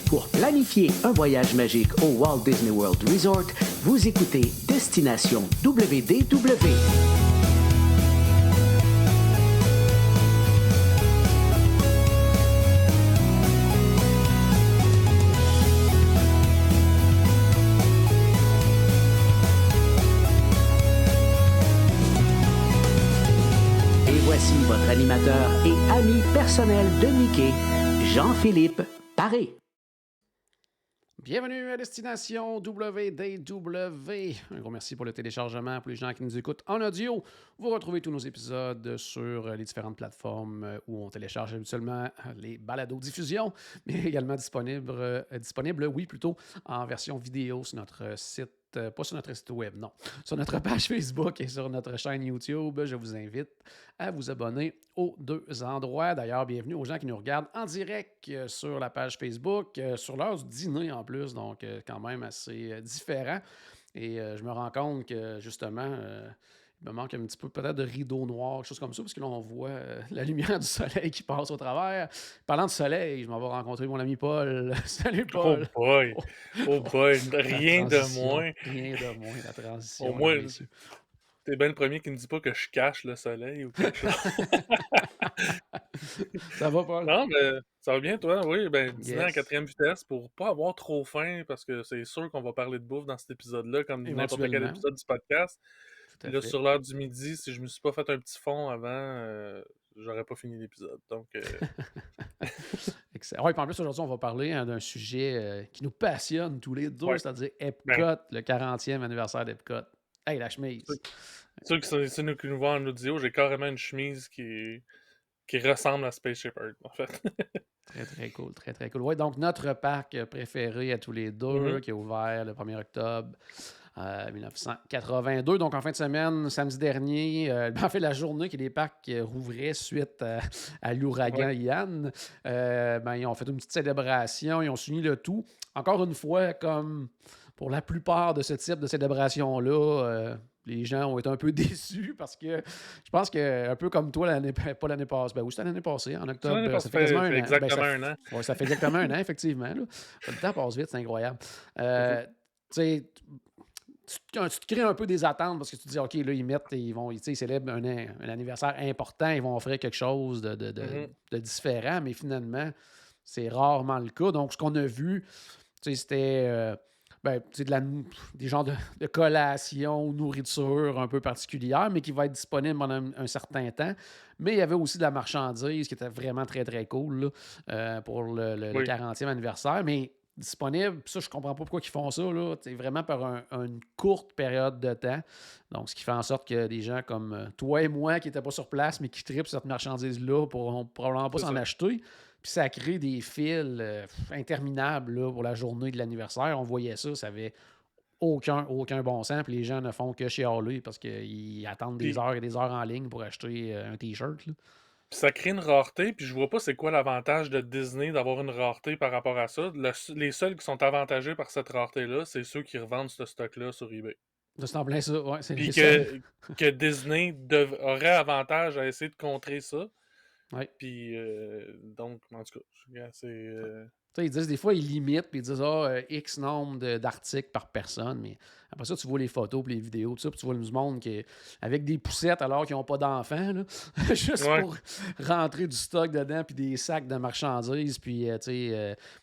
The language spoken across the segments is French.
Pour planifier un voyage magique au Walt Disney World Resort, vous écoutez Destination WDW. Et voici votre animateur et ami personnel de Mickey, Jean-Philippe Paré. Bienvenue à Destination WDW. Un gros merci pour le téléchargement. Pour les gens qui nous écoutent en audio, vous retrouvez tous nos épisodes sur les différentes plateformes où on télécharge habituellement les balados-diffusions, mais également disponible, oui, plutôt en version vidéo sur notre site. Pas sur notre site web, non. Sur notre page Facebook et sur notre chaîne YouTube, je vous invite à vous abonner aux deux endroits. D'ailleurs, bienvenue aux gens qui nous regardent en direct sur la page Facebook, sur l'heure du dîner en plus, donc quand même assez différent. Et je me rends compte que justement, il me manque un petit peu peut-être de rideau noir, quelque chose comme ça, parce que là, on voit la lumière du soleil qui passe au travers. Parlant de soleil, je m'en vais rencontrer mon ami Paul. Salut Oh Paul! boy! Oh, Oh oh, boy! la Rien de transition, moins. rien de moins, la Au transition, mesdames, moins, messieurs. t'es bien le premier qui me dit pas que je cache le soleil ou quelque chose. Ça va, Paul? Non, mais ça va bien, toi? Oui, ben, dîner à Yes, quatrième vitesse pour pas avoir trop faim, parce que c'est sûr qu'on va parler de bouffe dans cet épisode-là, comme n'importe quel éventuellement, épisode du podcast. tout Puis à là, fait. sur l'heure du midi, si je me suis pas fait un petit fond avant, j'aurais pas fini l'épisode. Donc, Excellent. Ouais, puis en plus, aujourd'hui, on va parler d'un sujet qui nous passionne tous les deux, ouais. c'est-à-dire Ben, Epcot, le 40e anniversaire d'Epcot. Hey, la ceux, chemise! ceux c'est nous qui nous voient en audio, j'ai carrément une chemise qui ressemble à Spaceship Earth, en fait. Très, très cool, très, très cool. Oui, donc notre parc préféré à tous les deux, Mhm. qui a ouvert le 1er octobre 1982. Donc, en fin de semaine, samedi dernier, en fait, la journée que les parcs rouvraient suite à l'ouragan Ouais, Ian, ils ont fait une petite célébration, ils ont souligné le tout. Encore une fois, comme pour la plupart de ce type de célébration-là, les gens ont été un peu déçus parce que je pense que, un peu comme toi, pas l'année passée, ben oui, c'était l'année passée, en ça l'année octobre, ça passée, fait quasiment fait un an. Ben, exactement un an. ouais, ça fait exactement un an, effectivement. Là. Le temps passe vite, c'est incroyable. C'est fou. Tu sais, tu te crées un peu des attentes parce que tu te dis, OK, là, ils célèbrent un anniversaire important, ils vont offrir quelque chose Mhm. de différent, mais finalement, c'est rarement le cas. Donc, ce qu'on a vu, c'était des genres de collations ou nourriture un peu particulière, mais qui va être disponible pendant un certain temps. Mais il y avait aussi de la marchandise qui était vraiment très, très cool là, pour le Oui. 40e anniversaire. Mais disponible, puis ça, je comprends pas pourquoi ils font ça, là, vraiment par une courte période de temps. Donc, ce qui fait en sorte que des gens comme toi et moi qui n'étaient pas sur place, mais qui tripent cette marchandise-là, pourront probablement pas C'est s'en ça. acheter. Puis ça crée des fils interminables là, pour la journée de l'anniversaire. On voyait ça, ça avait aucun bon sens. Puis les gens ne font que chialer parce qu'ils attendent des Puis heures et des heures en ligne pour acheter un T-shirt. Là. ça crée une rareté, puis je vois pas c'est quoi l'avantage de Disney d'avoir une rareté par rapport à ça. Les seuls qui sont avantagés par cette rareté-là, c'est ceux qui revendent ce stock-là sur eBay. C'est en plein ça, ouais, c'est les Puis seuls. que Disney aurait avantage à essayer de contrer ça. Ouais. Puis donc, en tout cas, c'est... Tu sais, ils disent des fois, ils limitent, puis ils disent X nombre d'articles par personne, mais après ça, tu vois les photos, puis les vidéos, tout ça, puis tu vois du monde qui avec des poussettes alors qu'ils n'ont pas d'enfants, là, juste Ouais, pour rentrer du stock dedans, puis des sacs de marchandises, puis tu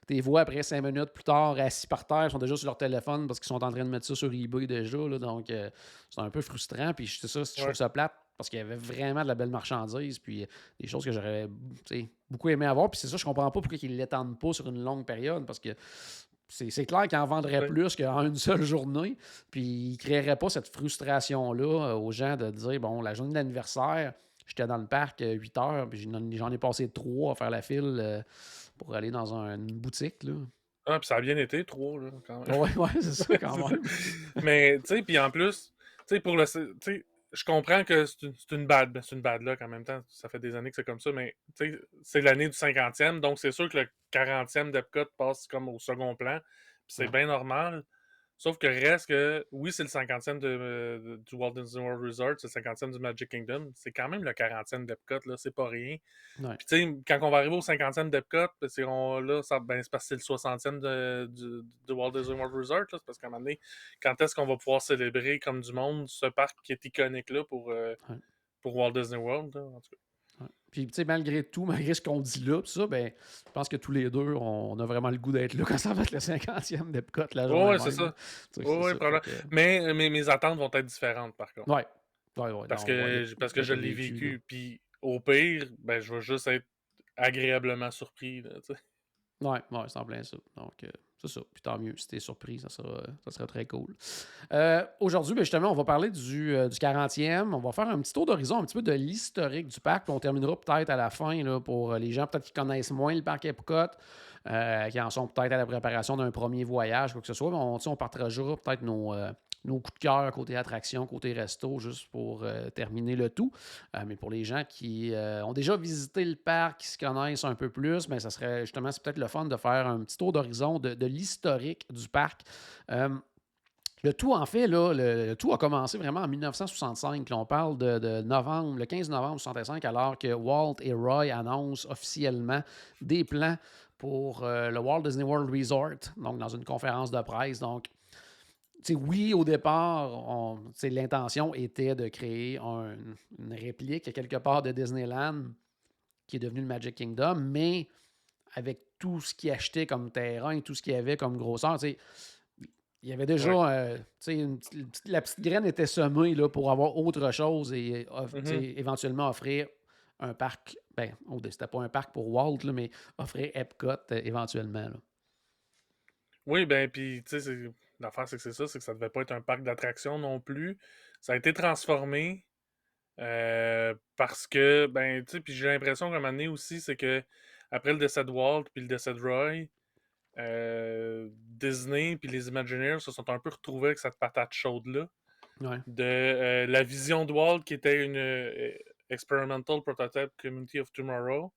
les vois après 5 minutes plus tard, assis par terre, ils sont déjà sur leur téléphone parce qu'ils sont en train de mettre ça sur eBay déjà, là, donc c'est un peu frustrant, puis c'est ça, je trouve ouais. ça plate, parce qu'il y avait vraiment de la belle marchandise, puis des choses que j'aurais beaucoup aimé avoir. Puis c'est ça, je comprends pas pourquoi ils ne l'étendent pas sur une longue période, parce que c'est clair qu'ils en vendraient Ouais. plus qu'en une seule journée. Puis ils ne créeraient pas cette frustration-là aux gens de dire, bon, la journée d'anniversaire, j'étais dans le parc 8 heures, puis j'en ai passé 3 à faire la file pour aller dans une boutique. Là. Ah, puis ça a bien été, 3, là, quand même. Ouais, ouais, c'est ça C'est quand ça. même. Mais, tu sais, puis en plus, tu sais, pour le... Tu sais, je comprends que c'est une bad luck en même temps. Ça fait des années que c'est comme ça, mais, tu sais, c'est l'année du 50e, donc c'est sûr que le 40e d'Epcot passe comme au second plan. Puis c'est Ouais. bien normal. Sauf que reste que, oui, c'est le 50e du Walt Disney World Resort, c'est le 50e du Magic Kingdom. C'est quand même le 40e d'Epcot, là, c'est pas rien. Ouais. Puis, tu sais, quand on va arriver au 50e d'Epcot, là, c'est parce que c'est le 60e de Walt Disney World Resort. Là, c'est parce qu'à un moment donné, quand est-ce qu'on va pouvoir célébrer comme du monde ce parc qui est iconique là Ouais. pour Walt Disney World, là, en tout cas. Ouais. Puis, tu sais, malgré tout, malgré ce qu'on dit là, pis ça, ben, je pense que tous les deux, on a vraiment le goût d'être là quand ça va être le 50e d'Epcot la journée Ouais, c'est même. ça. Tu sais, Ouais, c'est ouais, ça. probablement. Mais mes attentes vont être différentes, par contre. Ouais. Ouais. Parce Non, on va y que, parce que je être l'ai vécu, là. vécu. Puis au pire, ben, je vais juste être agréablement surpris. Là, tu sais. Ouais, c'est en plein ça. Donc, c'est ça. Puis tant mieux, si t'es surpris, ça sera très cool. Aujourd'hui, ben, justement, on va parler du 40e. On va faire un petit tour d'horizon, un petit peu de l'historique du parc. Puis on terminera peut-être à la fin là, pour les gens peut-être qui connaissent moins le parc Epcot, qui en sont peut-être à la préparation d'un premier voyage, quoi que ce soit. Mais on partagera peut-être nos coups de cœur côté attraction, côté resto, juste pour terminer le tout. Mais pour les gens qui ont déjà visité le parc, qui se connaissent un peu plus, ben, ça serait justement, c'est peut-être le fun de faire un petit tour d'horizon de l'historique du parc. Le tout, en fait, là, le tout a commencé vraiment en 1965. Là, on parle de novembre, le 15 novembre 65, alors que Walt et Roy annoncent officiellement des plans pour le Walt Disney World Resort, donc dans une conférence de presse. Donc, oui, au départ, l'intention était de créer une réplique quelque part de Disneyland qui est devenu le Magic Kingdom, mais avec tout ce qu'il achetait comme terrain, tout ce qu'il y avait comme grosseur, il y avait déjà, Ouais. la petite graine était semée là, pour avoir autre chose et Mhm. éventuellement offrir un parc. Ben, c'était pas un parc pour Walt, là, mais offrir Epcot éventuellement. Là. Oui, ben, puis, tu sais, l'affaire, c'est que ça devait pas être un parc d'attractions non plus. Ça a été transformé parce que, ben, tu sais, puis j'ai l'impression qu'à un moment donné aussi, c'est que après le décès de Walt puis le décès de Roy, Disney puis les Imagineers se sont un peu retrouvés avec cette patate chaude-là Ouais. de la vision de Walt qui était une Experimental Prototype Community of Tomorrow,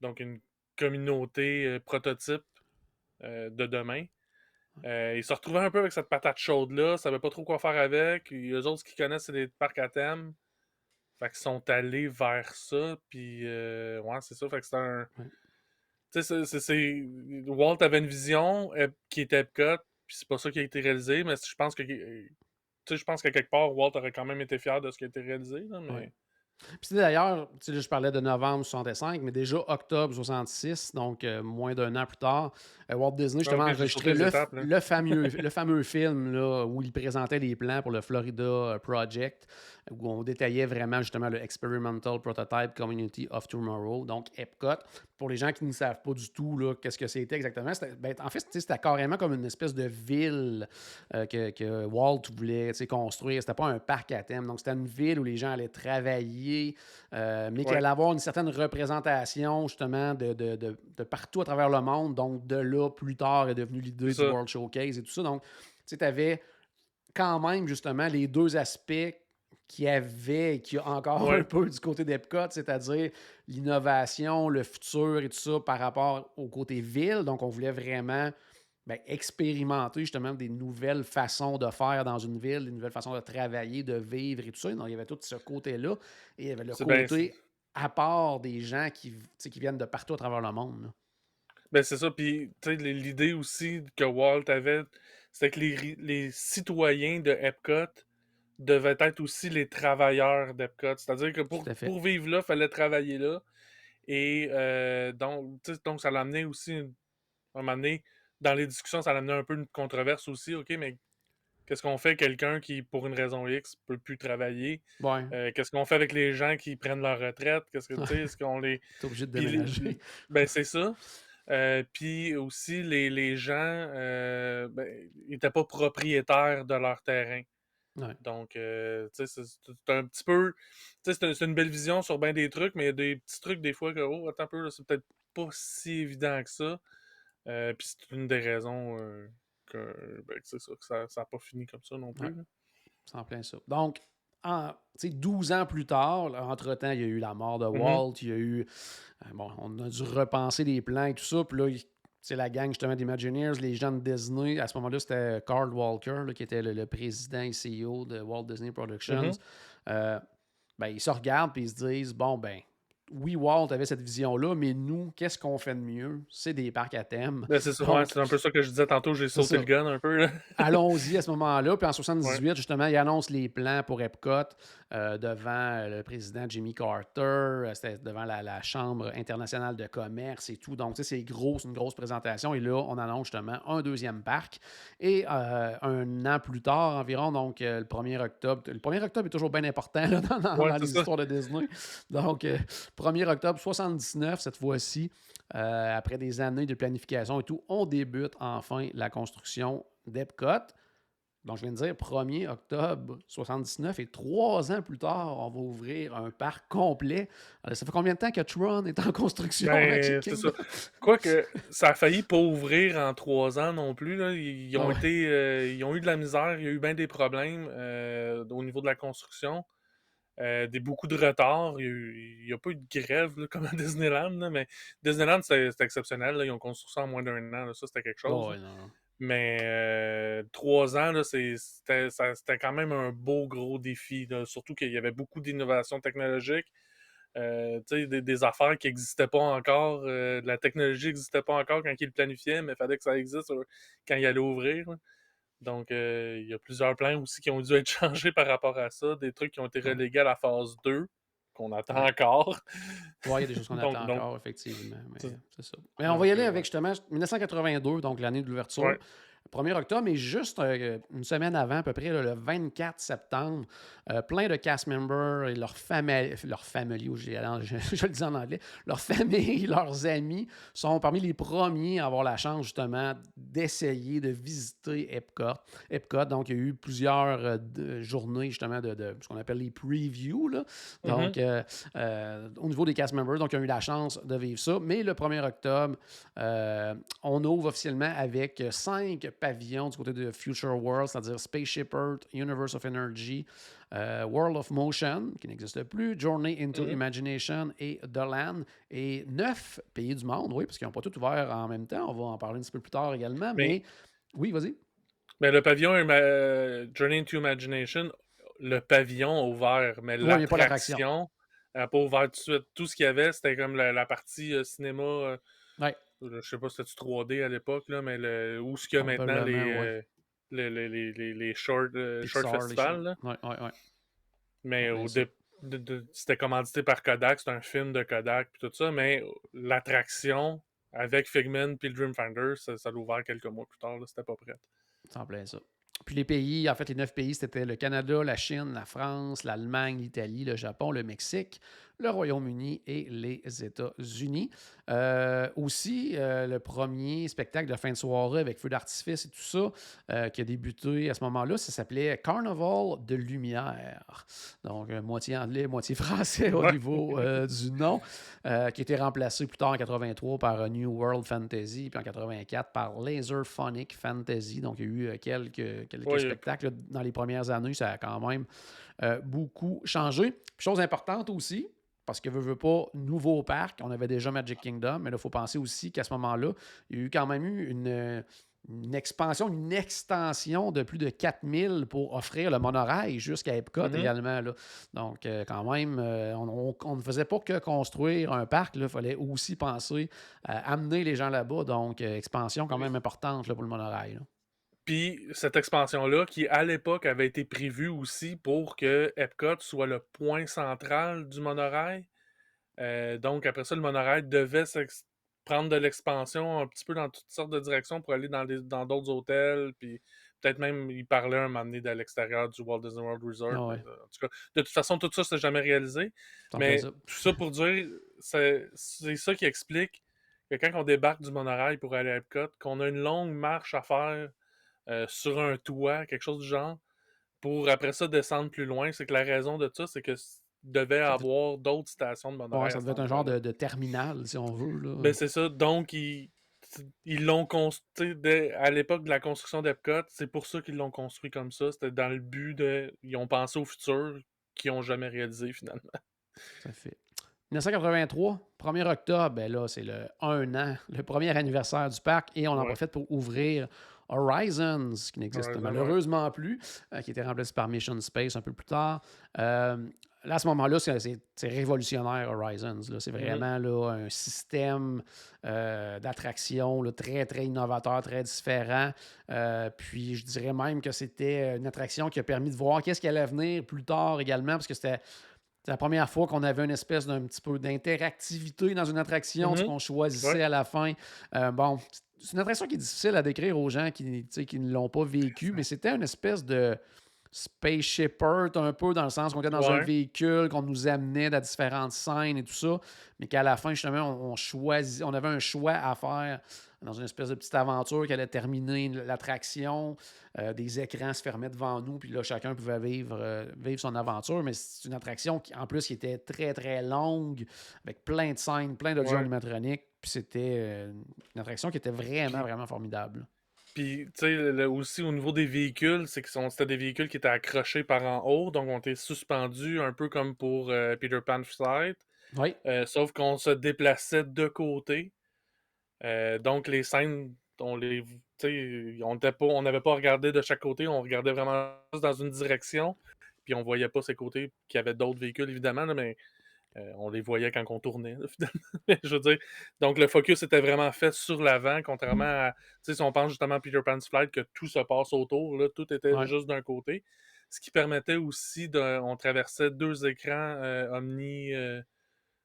donc une communauté prototype de demain. Ils se retrouvaient un peu avec cette patate chaude-là, savaient pas trop quoi faire avec. Et eux autres, ce qu'ils connaissent, c'est des parcs à thème. Fait qu'ils sont allés vers ça, puis ouais, c'est ça. Fait que c'est un. Ouais. Tu sais, Walt avait une vision qui était Epcot, puis c'est pas ça qui a été réalisé, mais je pense que. Tu sais, je pense qu'à quelque part, Walt aurait quand même été fier de ce qui a été réalisé, là, Ouais. mais. Puis d'ailleurs, là, je parlais de novembre 65, mais déjà octobre 66, donc moins d'un an plus tard, Walt Disney Ah, justement a ok, j'ai sauté enregistré les étapes, là. le fameux film là, où il présentait les plans pour le Florida Project, où on détaillait vraiment justement le Experimental Prototype Community of Tomorrow, donc Epcot. Pour les gens qui ne savent pas du tout là, qu'est-ce que c'était exactement, en fait, c'était carrément comme une espèce de ville que Walt voulait construire. C'était pas un parc à thème, donc c'était une ville où les gens allaient travailler, mais qui Ouais, allait avoir une certaine représentation justement de partout à travers le monde. Donc de là, plus tard, est devenue c'est l'idée du ça. World Showcase et tout ça. Donc, tu avais quand même justement les deux aspects qu'il y avait et qu'il y a encore un Ouais. peu du côté d'Epcot, c'est-à-dire l'innovation, le futur et tout ça par rapport au côté ville. Donc, on voulait vraiment expérimenter justement des nouvelles façons de faire dans une ville, des nouvelles façons de travailler, de vivre et tout ça. Donc, il y avait tout ce côté-là. Et il y avait le C'est ben, côté à part des gens qui viennent de partout à travers le monde. Là. ben, c'est ça. Puis, tu sais, l'idée aussi que Walt avait, c'était que les citoyens de Epcot devaient être aussi les travailleurs d'Epcot. C'est-à-dire que Tout à fait. pour vivre là, il fallait travailler là. Et donc, donc, ça l'amenait aussi, à un moment donné, dans les discussions, ça l'amenait un peu une controverse aussi. OK, mais qu'est-ce qu'on fait quelqu'un qui, pour une raison X, peut plus travailler? Ouais. Qu'est-ce qu'on fait avec les gens qui prennent leur retraite? Qu'est-ce que, tu sais, est-ce qu'on les... T'es obligé de Puis, déménager. ben, c'est ça. Puis aussi, les gens n'étaient pas propriétaires de leur terrain. Ouais. Donc, tu sais, c'est un petit peu. Tu sais, c'est une belle vision sur bien des trucs, mais il y a des petits trucs des fois que, oh, attends un peu, là, c'est peut-être pas si évident que ça. Puis c'est une des raisons que c'est ça, que ça n'a pas fini comme ça non Ouais. plus. Là. C'est en plein ça. Donc, 12 ans plus tard, là, entre-temps, il y a eu la mort de Mhm. Walt, il y a eu. On a dû repenser les plans et tout ça. Puis là, c'est la gang justement d'Imagineers, les gens de Disney. À ce moment-là, c'était Carl Walker, là, qui était le président et CEO de Walt Disney Productions. Mhm. Ben, ils se regardent et ils se disent, bon, ben, oui, Walt avait cette vision-là, mais nous, qu'est-ce qu'on fait de mieux? C'est des parcs à thème. Ben, c'est ça, ouais, Donc, c'est un peu ça que je disais tantôt, j'ai c'est sauté ça. le gun un peu, là. Allons-y à ce moment-là. Puis en Ouais. 78, justement, il annonce les plans pour Epcot devant le président Jimmy Carter. C'était devant la Chambre internationale de commerce et tout. Donc, tu sais, c'est gros, c'est une grosse présentation. Et là, on annonce justement un deuxième parc. Et un an plus tard environ, donc le 1er octobre, le 1er octobre est toujours bien important là, Ouais, dans c'est les ça. histoires de Disney. Donc, 1er octobre 79, cette fois-ci, après des années de planification et tout, on débute enfin la construction d'Epcot. Donc, je viens de dire 1er octobre 79 et 3 ans plus tard, on va ouvrir un parc complet. Alors, ça fait combien de temps que Tron est en construction à Magic Ben, c'est ça. Kingdom? Quoique, ça a failli pas ouvrir en 3 ans non plus, là. Ils Ah ont ouais. ils ont eu de la misère, il y a eu bien des problèmes au niveau de la construction. Beaucoup de retard. Il y a pas eu de grève là, comme à Disneyland, là, mais Disneyland, c'était exceptionnel, là. Ils ont construit ça en moins d'un an, là. Ça, c'était quelque Oh, chose, là. ouais, non, non. Mais 3 ans, là, c'était quand même un beau gros défi, là. Surtout qu'il y avait beaucoup d'innovations technologiques. Tu sais, des affaires qui n'existaient pas encore. De la technologie n'existait pas encore quand ils le planifiaient, mais il fallait que ça existe quand ils allaient ouvrir, là. Donc, il y a plusieurs plans aussi qui ont dû être changés par rapport à ça. Des trucs qui ont été Ouais. relégués à la phase 2 qu'on attend Ouais. encore. Ouais, il y a des choses qu'on Donc, attend donc, encore, effectivement, mais c'est- c'est ça. Mais on va y aller avec ouais. justement 1982, donc l'année de l'ouverture. Ouais. 1er octobre, et juste une semaine avant, à peu près, là, le 24 septembre, plein de cast members et leurs familles, je le dis en anglais, leurs familles, leurs amis sont parmi les premiers à avoir la chance justement d'essayer de visiter Epcot. Donc, il y a eu plusieurs journées justement de ce qu'on appelle les previews, là. Mhm. Donc, au niveau des cast members, donc ils ont eu la chance de vivre ça. Mais le 1er octobre, on ouvre officiellement avec 5 pavillons du côté de Future World, c'est-à-dire Spaceship Earth, Universe of Energy, World of Motion, qui n'existe plus, Journey into Mhm. Imagination et The Land. Et 9 pays du monde, oui, parce qu'ils n'ont pas tout ouvert en même temps. On va en parler un petit peu plus tard également. Mais, Mais oui, vas-y. mais le pavillon Journey into Imagination, le pavillon a ouvert, mais Oui, mais pas l'attraction. l'attraction n'a pas ouvert tout de suite. Tout ce qu'il y avait, c'était comme la partie cinéma. Oui, Je sais pas si c'était 3D à l'époque, là, mais où ce qu'il y a maintenant probablement, oui. les short Pixar, les choses. festivals, là. Oui, oui, oui. En Mais plein ça. c'était commandité par Kodak, c'est un film de Kodak puis tout ça, mais l'attraction avec Figment puis le Dreamfinder, ça l'a ouvert quelques mois plus tard, là, c'était pas prêt. C'est en plein ça. Puis les pays, en fait, les 9 pays, c'était le Canada, la Chine, la France, l'Allemagne, l'Italie, le Japon, le Mexique, le Royaume-Uni et les États-Unis. Aussi, le premier spectacle de fin de soirée avec feu d'artifice et tout ça, qui a débuté à ce moment-là, ça s'appelait Carnaval de lumière. Donc, moitié anglais, moitié français au Ouais. niveau du nom, qui a été remplacé plus tard en 83 par New World Fantasy, puis en 84 par Laserphonic Fantasy. Donc, il y a eu quelques Ouais, spectacles là, dans les premières années. Ça a quand même beaucoup changé. Puis, chose importante aussi, parce que veut pas, nouveau parc, on avait déjà Magic Kingdom, mais là, il faut penser aussi qu'à ce moment-là, il y a eu quand même eu une expansion, une extension de plus de 4000 pour offrir le monorail jusqu'à Epcot mhm. également. Là. Donc, quand même, on ne faisait pas que construire un parc, il fallait aussi penser à amener les gens là-bas. Donc, expansion quand même importante là, pour le monorail. Là. Puis cette expansion-là, qui à l'époque avait été prévue aussi pour que Epcot soit le point central du monorail. Donc après ça, le monorail devait prendre de l'expansion un petit peu dans toutes sortes de directions pour aller dans d'autres hôtels. Puis peut-être même, il parlait un moment donné de l'extérieur du Walt Disney World Resort. Ah Mais, ouais, en tout cas, de toute façon, tout ça, c'est jamais réalisé. c'est en plein Mais ça. tout ça pour dire, c'est ça qui explique que quand on débarque du monorail pour aller à Epcot, qu'on a une longue marche à faire sur un toit, quelque chose du genre, pour après ça descendre plus loin. C'est que la raison de ça, c'est que devait Ça devait, avoir d'autres stations de ouais, monorail ça à cet devait être un genre endroit-là. de terminal, si on veut. Là. Ben c'est ça, donc ils l'ont construit à l'époque de la construction d'Epcot, c'est pour ça qu'ils l'ont construit comme ça. C'était dans le but de. Ils ont pensé au futur qu'ils n'ont jamais réalisé finalement. Ça fait. 1983, 1er octobre, ben là, c'est le 1 an, le premier anniversaire du parc, et on en Ouais. profite pour ouvrir Horizons, qui n'existe Horizon, ouais. malheureusement plus, qui était remplacé par Mission Space un peu plus tard. Là, à ce moment-là, c'est révolutionnaire, Horizons. Là. C'est Mhm. vraiment là, un système d'attraction là, très, très innovateur, très différent. Puis, je dirais même que c'était une attraction qui a permis de voir qu'est-ce qui allait venir plus tard également, parce que c'était la première fois qu'on avait une espèce d'un petit peu d'interactivité dans une attraction, ce Mhm. qu'on Ouais. choisissait à la fin. Bon, c'est une attraction qui est difficile à décrire aux gens qui ne l'ont pas vécu, mais c'était une espèce de spaceship Earth un peu, dans le sens qu'on était dans un Ouais. véhicule, qu'on nous amenait dans différentes scènes et tout ça, mais qu'à la fin, justement, on avait un choix à faire dans une espèce de petite aventure qui allait terminer l'attraction. Des écrans se fermaient devant nous, puis là, chacun pouvait vivre son aventure, mais c'est une attraction qui, en plus, qui était très, très longue, avec plein de scènes, plein d'audio Ouais. animatroniques, puis c'était une attraction qui était vraiment, Puis, vraiment formidable. puis tu sais, aussi au niveau des véhicules, c'était des véhicules qui étaient accrochés par en haut, donc on était suspendus un peu comme pour Peter Pan Flight, Oui, sauf qu'on se déplaçait de côté. Donc les scènes, tu sais, on n'avait pas regardé de chaque côté, on regardait vraiment juste dans une direction, puis on voyait pas ces côtés, qu'il y avait d'autres véhicules évidemment, là, mais on les voyait quand on tournait, là, finalement. Je veux dire, donc le focus était vraiment fait sur l'avant, contrairement à, tu sais, si on pense justement à Peter Pan's Flight, que tout se passe autour, là, tout était oui, juste d'un côté. Ce qui permettait aussi on traversait deux écrans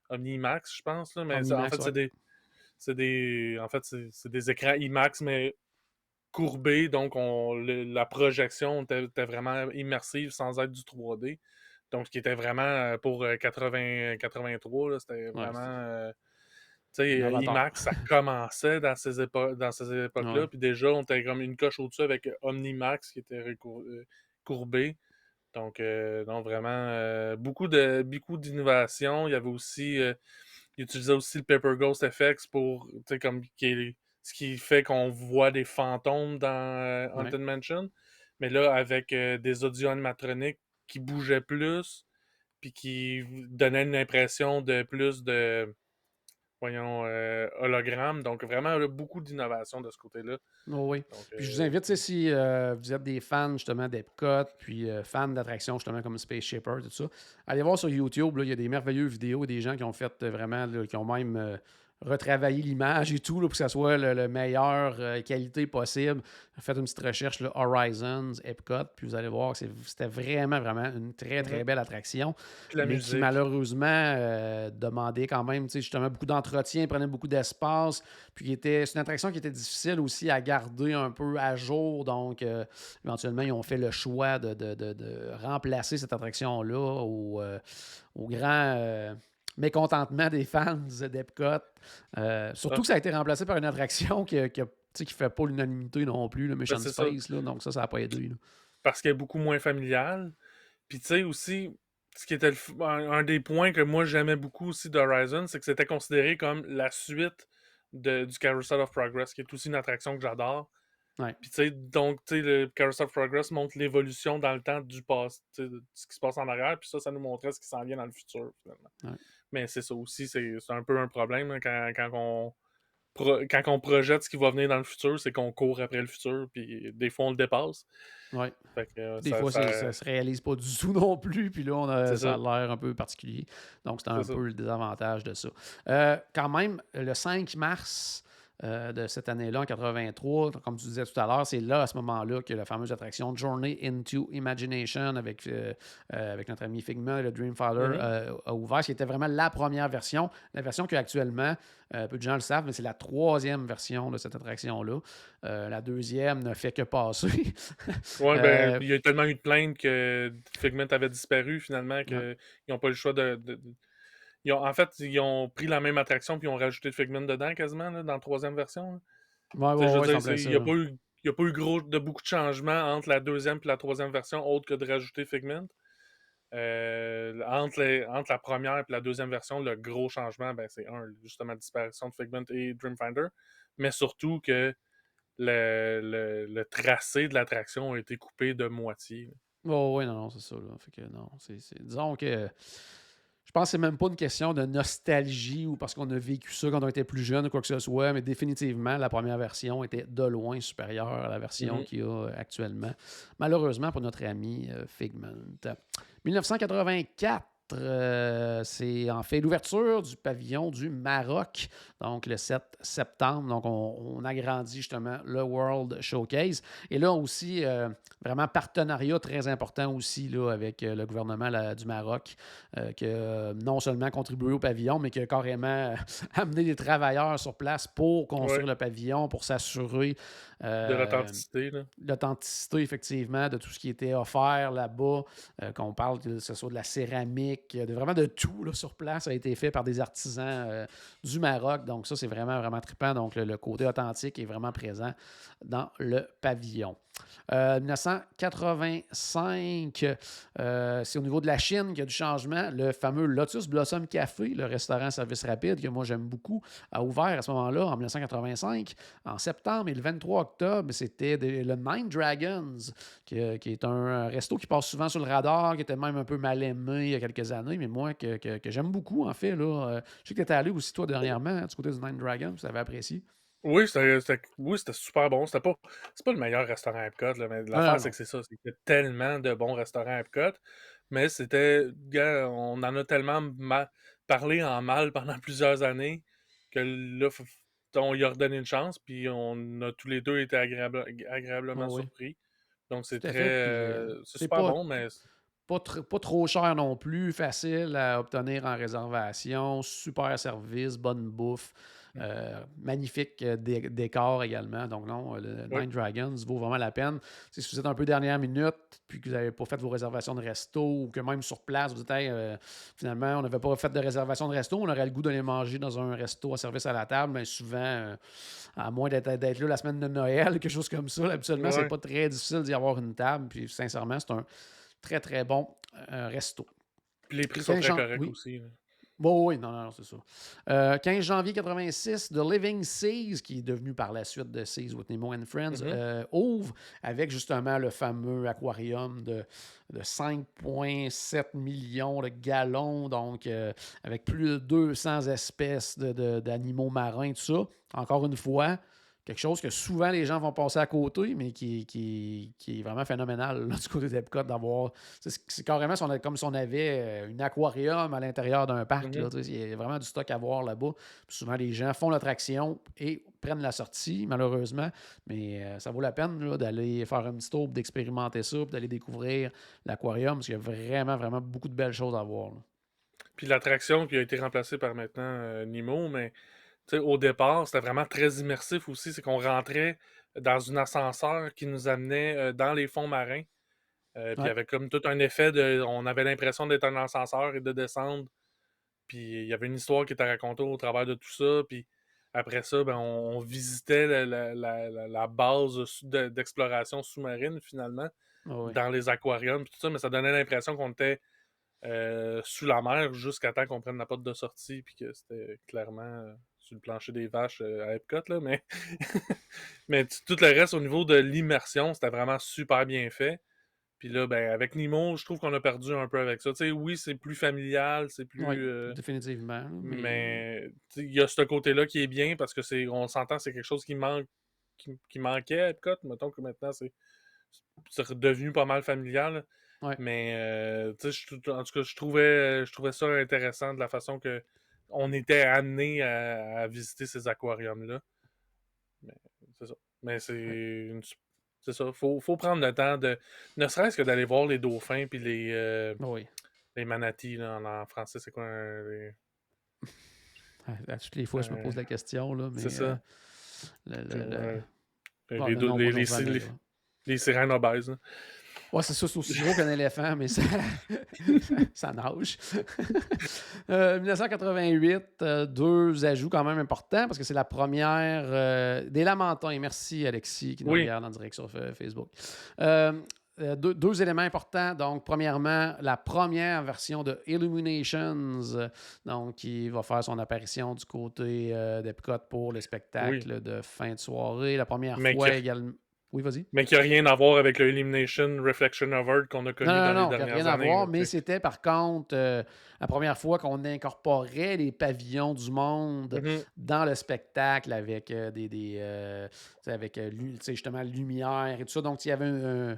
Omni Max, je pense, là, mais en Omnimax, fait, oui. c'est des écrans IMAX, mais courbés, donc la projection était vraiment immersive sans être du 3D. Donc, ce qui était vraiment pour 83, là, c'était Ouais, vraiment. c'est Tu sais, innovateur. IMAX, ça commençait dans ces Ouais. époques-là. Puis déjà, on était comme une coche au-dessus avec OmniMax qui était courbé. Donc vraiment, beaucoup d'innovation. Il y avait aussi. Il utilisait aussi le Paper Ghost FX pour. Tu sais, comme. Ce qui fait qu'on voit des fantômes dans Ouais. Haunted Mansion. Mais là, avec des audio animatroniques qui bougeaient plus puis qui donnait une impression de plus de, voyons, hologramme. Donc, vraiment, là, beaucoup d'innovation de ce côté-là. Oh oui. Donc, Puis je vous invite, tu sais, si vous êtes des fans justement d'Epcot, puis fans d'attractions justement comme Space Shipper, tout ça, allez voir sur YouTube, là, il y a des merveilleuses vidéos, des gens qui ont fait vraiment, là, qui ont même retravaillé l'image et tout, là, pour que ça soit le meilleure qualité possible. Faites une petite recherche, là, Horizons, Epcot, puis vous allez voir que c'était vraiment, vraiment une très, très mhm. belle attraction, Puis la mais qui musique. malheureusement demandait quand même, tu sais, justement, beaucoup d'entretien, prenait beaucoup d'espace. Puis c'est une attraction qui était difficile aussi à garder un peu à jour. Donc, éventuellement, ils ont fait le choix de remplacer cette attraction-là au grand mécontentement des fans d'Epcot. Surtout Ah, que ça a été remplacé par une attraction qui tu sais, qui fait pas l'unanimité non plus, le ben, Mission c'est ça. Space. Là, donc, ça n'a pas aidé. Là. Parce qu'elle est beaucoup moins familiale. Puis, tu sais, aussi, ce qui était un des points que moi j'aimais beaucoup aussi d'Horizon, c'est que c'était considéré comme la suite du Carousel of Progress, qui est aussi une attraction que j'adore. Ouais. Puis, tu sais, donc, tu sais, le Carousel of Progress montre l'évolution dans le temps du passé, tu sais, de ce qui se passe en arrière, puis ça nous montrait ce qui s'en vient dans le futur, finalement. Ouais. Mais c'est ça aussi, c'est un peu un problème hein, quand on projette ce qui va venir dans le futur, c'est qu'on court après le futur, puis des fois on le dépasse. Ouais. Fait que Des fois, ça se réalise pas du tout non plus. Puis là, c'est ça ça, a l'air un peu particulier. Donc, c'est c'est un ça. peu le désavantage de ça. Quand même, le 5 mars de cette année-là, en 83, comme tu disais tout à l'heure, c'est là, à ce moment-là, que la fameuse attraction Journey into Imagination avec notre ami Figment et le Dreamfather Mhm. a ouvert, ce qui était vraiment la première version. La version qu'actuellement, peu de gens le savent, mais c'est la troisième version de cette attraction-là. La deuxième ne fait que passer. Ouais, ben, Euh, il y a tellement eu de plaintes que Figment avait disparu finalement ouais. qu'ils n'ont pas eu le choix en fait, ils ont pris la même attraction puis ils ont rajouté Figment dedans quasiment là, dans la troisième version. Là. Ouais, Tu sais, ouais, je veux ouais, c'est dire, en plein il ça. n'y a pas eu, il y a pas eu beaucoup de changements entre la deuxième et la troisième version, autre que de rajouter Figment. Entre la première et la deuxième version, le gros changement, ben, c'est justement la disparition de Figment et Dreamfinder, mais surtout que le tracé de l'attraction a été coupé de moitié. Oh, ouais, non, non, c'est ça. Là. Fait que non, disons que pense que c'est même pas une question de nostalgie ou parce qu'on a vécu ça quand on était plus jeune ou quoi que ce soit, mais définitivement, la première version était de loin supérieure à la version qu'il y a actuellement. Malheureusement pour notre ami Figment. 1984. C'est en fait l'ouverture du pavillon du Maroc, donc le 7 septembre. Donc, on agrandit justement le World Showcase. Et là aussi, vraiment partenariat très important aussi là, avec le gouvernement du Maroc, qui a non seulement contribué au pavillon, mais qui a carrément amené des travailleurs sur place pour construire le pavillon, pour s'assurer de l'authenticité. L'authenticité, effectivement, de tout ce qui était offert là-bas, qu'on parle que ce soit de la céramique, vraiment de tout là, sur place a été fait par des artisans du Maroc. Donc ça, c'est vraiment, vraiment trippant. Donc le côté authentique est vraiment présent dans le pavillon. 1985, c'est au niveau de la Chine qu'il y a du changement. Le fameux Lotus Blossom Café, le restaurant service rapide que moi j'aime beaucoup, a ouvert à ce moment-là en 1985. En septembre et le 23 octobre, c'était le Nine Dragons, qui est un resto qui passe souvent sur le radar, qui était même un peu mal aimé il y a quelques années, mais moi que j'aime beaucoup en fait. Là. Je sais que tu étais allé aussi toi dernièrement du côté du Nine Dragons, tu avais apprécié. Oui, c'était super bon. C'est pas le meilleur restaurant à Epcot, là, mais l'affaire, c'est que c'est ça. C'est qu'il y a tellement de bons restaurants à Epcot. Mais gars, on en a tellement parlé en mal pendant plusieurs années que là, on lui a redonné une chance, puis on a tous les deux été agréablement surpris. Donc, c'est tout à fait. c'est super bon, mais. Pas trop cher non plus, facile à obtenir en réservation, super service, bonne bouffe, magnifique décor également. Donc non, le Nine Dragons vaut vraiment la peine. Si vous êtes un peu dernière minute, puis que vous n'avez pas fait vos réservations de resto, ou que même sur place, vous dites finalement, on n'avait pas fait de réservation de resto, on aurait le goût d'aller manger dans un resto à service à la table, mais souvent, à moins d'être là la semaine de Noël, quelque chose comme ça, habituellement, c'est pas très difficile d'y avoir une table. Puis sincèrement, c'est un très, très bon resto. Puis les prix sont très corrects aussi. Bon, oui, non, c'est ça. 15 janvier 86, The Living Seas, qui est devenu par la suite de Seas with Nemo and Friends, ouvre avec justement le fameux aquarium de 5,7 millions de gallons, donc avec plus de 200 espèces d'animaux marins, tout ça. Encore une fois, quelque chose que souvent les gens vont passer à côté, mais qui est vraiment phénoménal là, du côté d'Epcot d'avoir. C'est carrément comme si on avait un aquarium à l'intérieur d'un parc. Là, il y a vraiment du stock à voir là-bas. Puis souvent, les gens font l'attraction et prennent la sortie, malheureusement. Mais ça vaut la peine là, d'aller faire un petit tour, d'expérimenter ça, puis d'aller découvrir l'aquarium, parce qu'il y a vraiment, vraiment beaucoup de belles choses à voir. Là. Puis l'attraction qui a été remplacée par maintenant Nemo, mais au départ, c'était vraiment très immersif aussi. C'est qu'on rentrait dans un ascenseur qui nous amenait dans les fonds marins. Puis il y avait comme tout un effet on avait l'impression d'être un ascenseur et de descendre. Puis il y avait une histoire qui était racontée au travers de tout ça. Puis après ça, on visitait la base d'exploration sous-marine finalement dans les aquariums. Puis tout ça, mais ça donnait l'impression qu'on était sous la mer jusqu'à temps qu'on prenne la porte de sortie. Puis que c'était clairement sur le plancher des vaches à Epcot. Là, mais mais tout le reste au niveau de l'immersion, c'était vraiment super bien fait. Puis là, avec Nemo, je trouve qu'on a perdu un peu avec ça. Tu sais, oui, c'est plus familial, c'est plus. Définitivement. Mais il y a ce côté-là qui est bien parce que on s'entend, c'est quelque chose qui manquait à Epcot. Mettons que maintenant, c'est redevenu pas mal familial. Mais en tout cas, je trouvais ça intéressant de la façon que on était amené à visiter ces aquariums-là. Mais c'est ça. Mais c'est ça. Faut prendre le temps de. Ne serait-ce que d'aller voir les dauphins puis les manatis. Là, en français, c'est quoi À toutes les fois, je me pose la question. Là, mais, c'est ça. Les sirènes obèses. Là. Ouais, c'est ça, c'est aussi gros qu'un éléphant, mais ça nage. 1988, deux ajouts quand même importants, parce que c'est la première des Lamentins. Et merci, Alexis, qui nous regarde en direct sur Facebook. Deux éléments importants. Donc, premièrement, la première version de Illuminations, donc qui va faire son apparition du côté d'Epcot pour le spectacle de fin de soirée. La première fois également. Oui, vas-y. Mais qui n'a rien à voir avec le Elimination Reflection of Earth qu'on a Non, connu non, dans les non, qui n'a rien dernières à années. voir, Là, mais c'était par contre la première fois qu'on incorporait les pavillons du monde Mhm. dans le spectacle avec avec justement lumière et tout ça. Donc, il y avait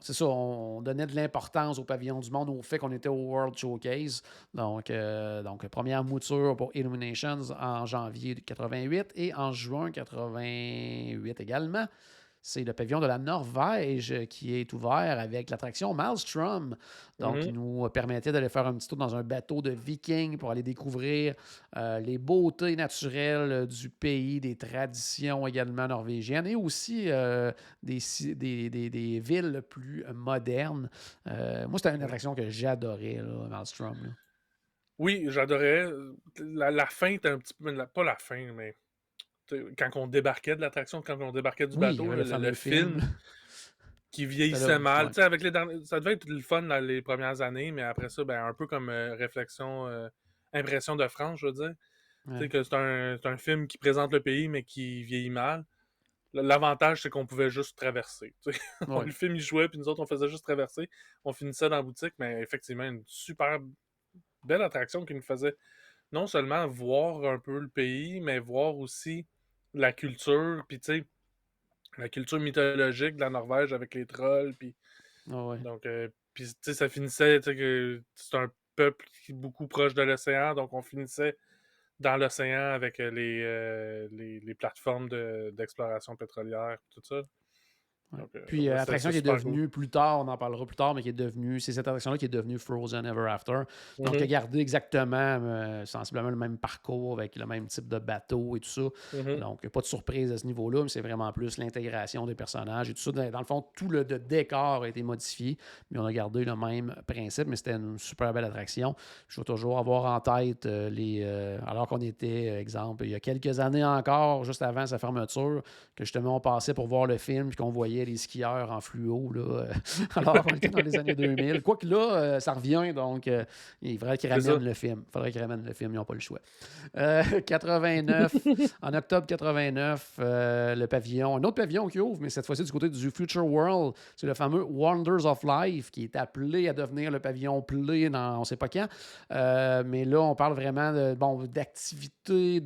c'est ça, on donnait de l'importance au pavillon du monde, au fait qu'on était au World Showcase. Donc, première mouture pour Illuminations en janvier 88 et en juin 88 également. C'est le pavillon de la Norvège qui est ouvert avec l'attraction Maelstrom. Donc, qui Mhm. nous permettait d'aller faire un petit tour dans un bateau de vikings pour aller découvrir les beautés naturelles du pays, des traditions également norvégiennes et aussi des villes plus modernes. Moi, c'était une attraction que j'adorais, là, Maelstrom. Là. Oui, j'adorais. La fin était un petit peu. Pas la fin, mais quand on débarquait de l'attraction, quand on débarquait du Oui, il y bateau, avait là, le le fameux film. film qui C'était là, vieillissait mal. ouais. Tu sais, avec ça devait être le fun dans les premières années, mais après ça, ben, un peu comme réflexion, impression de France, je veux dire. Tu sais, Ouais. que c'est un film qui présente le pays, mais qui vieillit mal. L'avantage, c'est qu'on pouvait juste traverser. Tu sais. Ouais. Le film, il jouait, puis nous autres, on faisait juste traverser. On finissait dans la boutique, mais effectivement, une super belle attraction qui nous faisait non seulement voir un peu le pays, mais voir aussi la culture, puis tu sais, la culture mythologique de la Norvège avec les trolls, puis Ah ouais. donc, puis tu sais, ça finissait, tu sais, que c'est un peuple qui est beaucoup proche de l'océan, donc on finissait dans l'océan avec les plateformes d'exploration pétrolière, tout ça. Ouais. Donc, Puis ouais, l'attraction c'est qui est super cool. devenue plus tard, on en parlera plus tard, mais qui est devenue, c'est cette attraction-là qui est devenue Frozen Ever After. Donc, il a Mhm, gardé exactement, sensiblement le même parcours avec le même type de bateau et tout ça. mhm, Donc, pas de surprise à ce niveau-là, mais c'est vraiment plus l'intégration des personnages et tout ça. Dans le fond, tout le décor a été modifié, mais on a gardé le même principe, mais c'était une super belle attraction. Je vais toujours avoir en tête alors qu'on était, exemple, il y a quelques années encore, juste avant sa fermeture, que justement on passait pour voir le film puis qu'on voyait les skieurs en fluo. Là, alors qu'on était dans les années 2000. Quoique là, ça revient, donc il faudrait qu'ils c'est ça. ramènent le film. Il faudrait qu'ils ramènent le film, ils n'ont pas le choix. 89, en octobre 89, le pavillon, un autre pavillon qui ouvre, mais cette fois-ci du côté du Future World, c'est le fameux Wonders of Life qui est appelé à devenir le pavillon Play dans on ne sait pas quand. Mais là, on parle vraiment d'activités,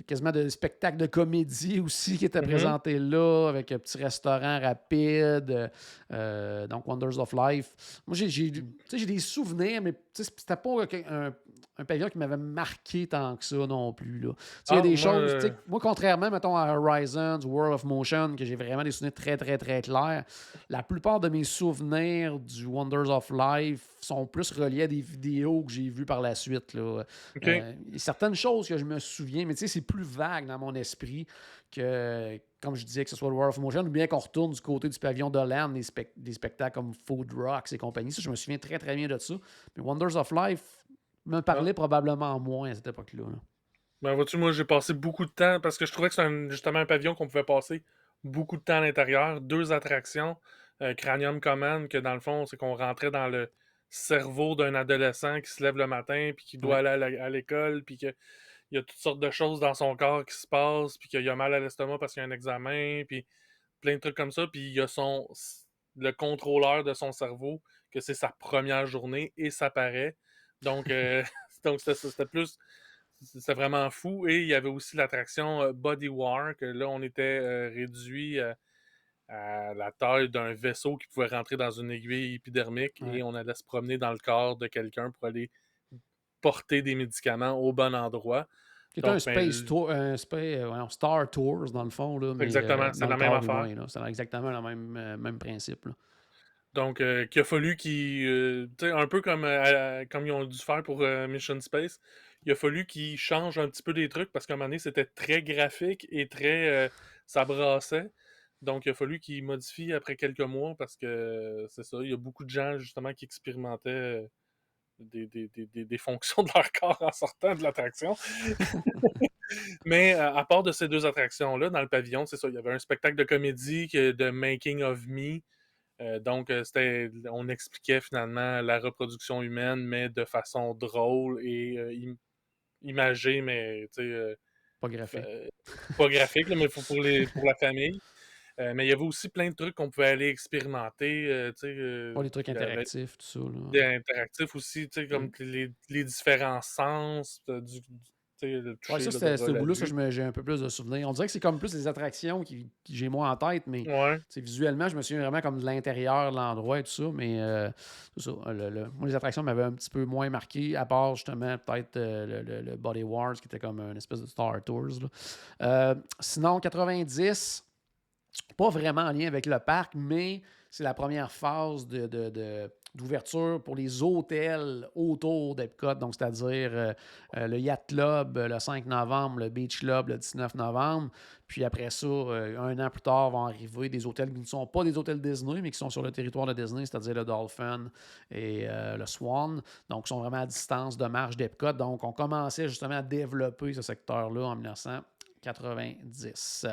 quasiment de spectacle de comédie aussi qui était Mhm. présenté là, avec un petit restaurant rapide. Donc, Wonders of Life. Moi, j'ai des souvenirs, mais c'était pas un pavillon qui m'avait marqué tant que ça non plus. Là. Il y a Ah, des moi, choses, moi, contrairement, mettons, à Horizons, World of Motion, que j'ai vraiment des souvenirs très, très, très clairs, la plupart de mes souvenirs du Wonders of Life sont plus reliés à des vidéos que j'ai vues par la suite. Là. OK. Certaines choses que je me souviens, mais tu sais, c'est plus vague dans mon esprit que, comme je disais, que ce soit le World of Motion ou bien qu'on retourne du côté du pavillon d'Hollande, des spectacles comme Food Rocks et compagnie. Ça, je me souviens très, très bien de ça. Mais Wonders of Life me Ah. parlait probablement moins à cette époque-là. Là. Ben, vois-tu, moi, j'ai passé beaucoup de temps parce que je trouvais que c'était justement un pavillon qu'on pouvait passer beaucoup de temps à l'intérieur. Deux attractions. Cranium Command, que dans le fond, c'est qu'on rentrait dans le cerveau d'un adolescent qui se lève le matin, puis qui doit Ouais. aller à l'école, puis qu'il y a toutes sortes de choses dans son corps qui se passent, puis qu'il a mal à l'estomac parce qu'il y a un examen, puis plein de trucs comme ça. Puis il y a le contrôleur de son cerveau, que c'est sa première journée, et ça paraît. Donc, donc c'était plus. C'était vraiment fou. Et il y avait aussi l'attraction Body War, que là, on était réduit à la taille d'un vaisseau qui pouvait rentrer dans une aiguille épidermique Ouais. et on allait se promener dans le corps de quelqu'un pour aller porter des médicaments au bon endroit. Qui était un Donc, space ben, tour, Star Tours, dans le fond, là, mais exactement, c'est dans le la même corps affaire. humain. Là. C'est exactement le même principe. Là. Donc, qu'il a fallu tu sais, un peu comme ils ont dû faire pour Mission Space, il a fallu qu'ils changent un petit peu des trucs parce qu'à un moment donné, c'était très graphique et très. Ça brassait. Donc, il a fallu qu'ils modifient après quelques mois parce que c'est ça, il y a beaucoup de gens justement qui expérimentaient des fonctions de leur corps en sortant de l'attraction. Mais à part de ces deux attractions-là, dans le pavillon, c'est ça, il y avait un spectacle de comédie de Making of Me. Donc, on expliquait finalement la reproduction humaine, mais de façon drôle et imagée, mais tu sais, Pas graphique. euh, pas graphique, là, mais pour la famille. Mais il y avait aussi plein de trucs qu'on pouvait aller expérimenter, tu sais, Pas les trucs avec interactifs, tout ça, là. des interactifs aussi, tu sais, comme Mm. les différents sens, tu sais, le Ouais, toucher, ça, c'était ce l'odorat, la bout-là, ça, vue. j'ai un peu plus de souvenirs. On dirait que c'est comme plus les attractions qui j'ai moins en tête, mais Ouais. visuellement, je me souviens vraiment comme de l'intérieur, de l'endroit et tout ça, mais c'est ça. Moi, les attractions m'avaient un petit peu moins marqué, à part justement peut-être le Body Wars, qui était comme une espèce de Star Tours, là. Sinon, 90, pas vraiment en lien avec le parc, mais c'est la première phase d'ouverture pour les hôtels autour d'Epcot, donc c'est-à-dire le Yacht Club le 5 novembre, le Beach Club le 19 novembre, puis après ça, un an plus tard, vont arriver des hôtels qui ne sont pas des hôtels Disney, mais qui sont sur le territoire de Disney, c'est-à-dire le Dolphin et le Swan, donc ils sont vraiment à distance de marche d'Epcot, donc on commençait justement à développer ce secteur-là en 1990.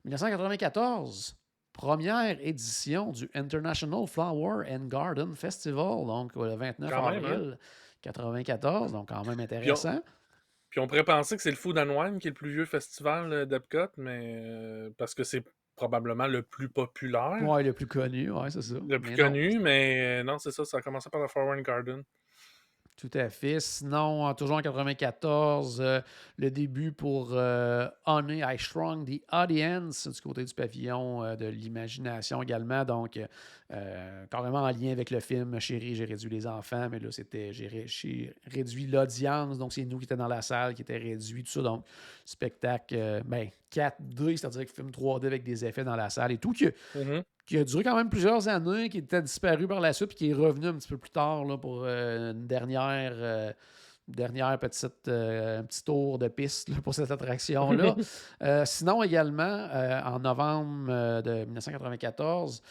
1994, première édition du International Flower and Garden Festival, donc le 29 Quand même, hein? avril 94, donc quand même Puis on, intéressant. puis on pourrait penser que c'est le Food and Wine qui est le plus vieux festival d'Epcot, mais parce que c'est probablement le plus populaire, Ouais, le plus connu, ouais, c'est ça. le plus Mais non, connu, mais non, c'est ça, ça a commencé par le Flower and Garden. tout à fait. Sinon, toujours en 94, le début pour Honey, I Shrunk the Audience du côté du pavillon de l'imagination également. Donc, carrément en lien avec le film Chérie, j'ai réduit les enfants, mais là, c'était j'ai réduit l'audience. Donc, c'est nous qui étions dans la salle qui était réduit, tout ça. Donc, spectacle 4D, c'est-à-dire que film 3D avec des effets dans la salle et tout, Mhm. qui a duré quand même plusieurs années, qui était disparu par la suite, puis qui est revenu un petit peu plus tard là, pour une dernière petite, un petit tour de piste là, pour cette attraction-là. Sinon, également, en novembre de 1994,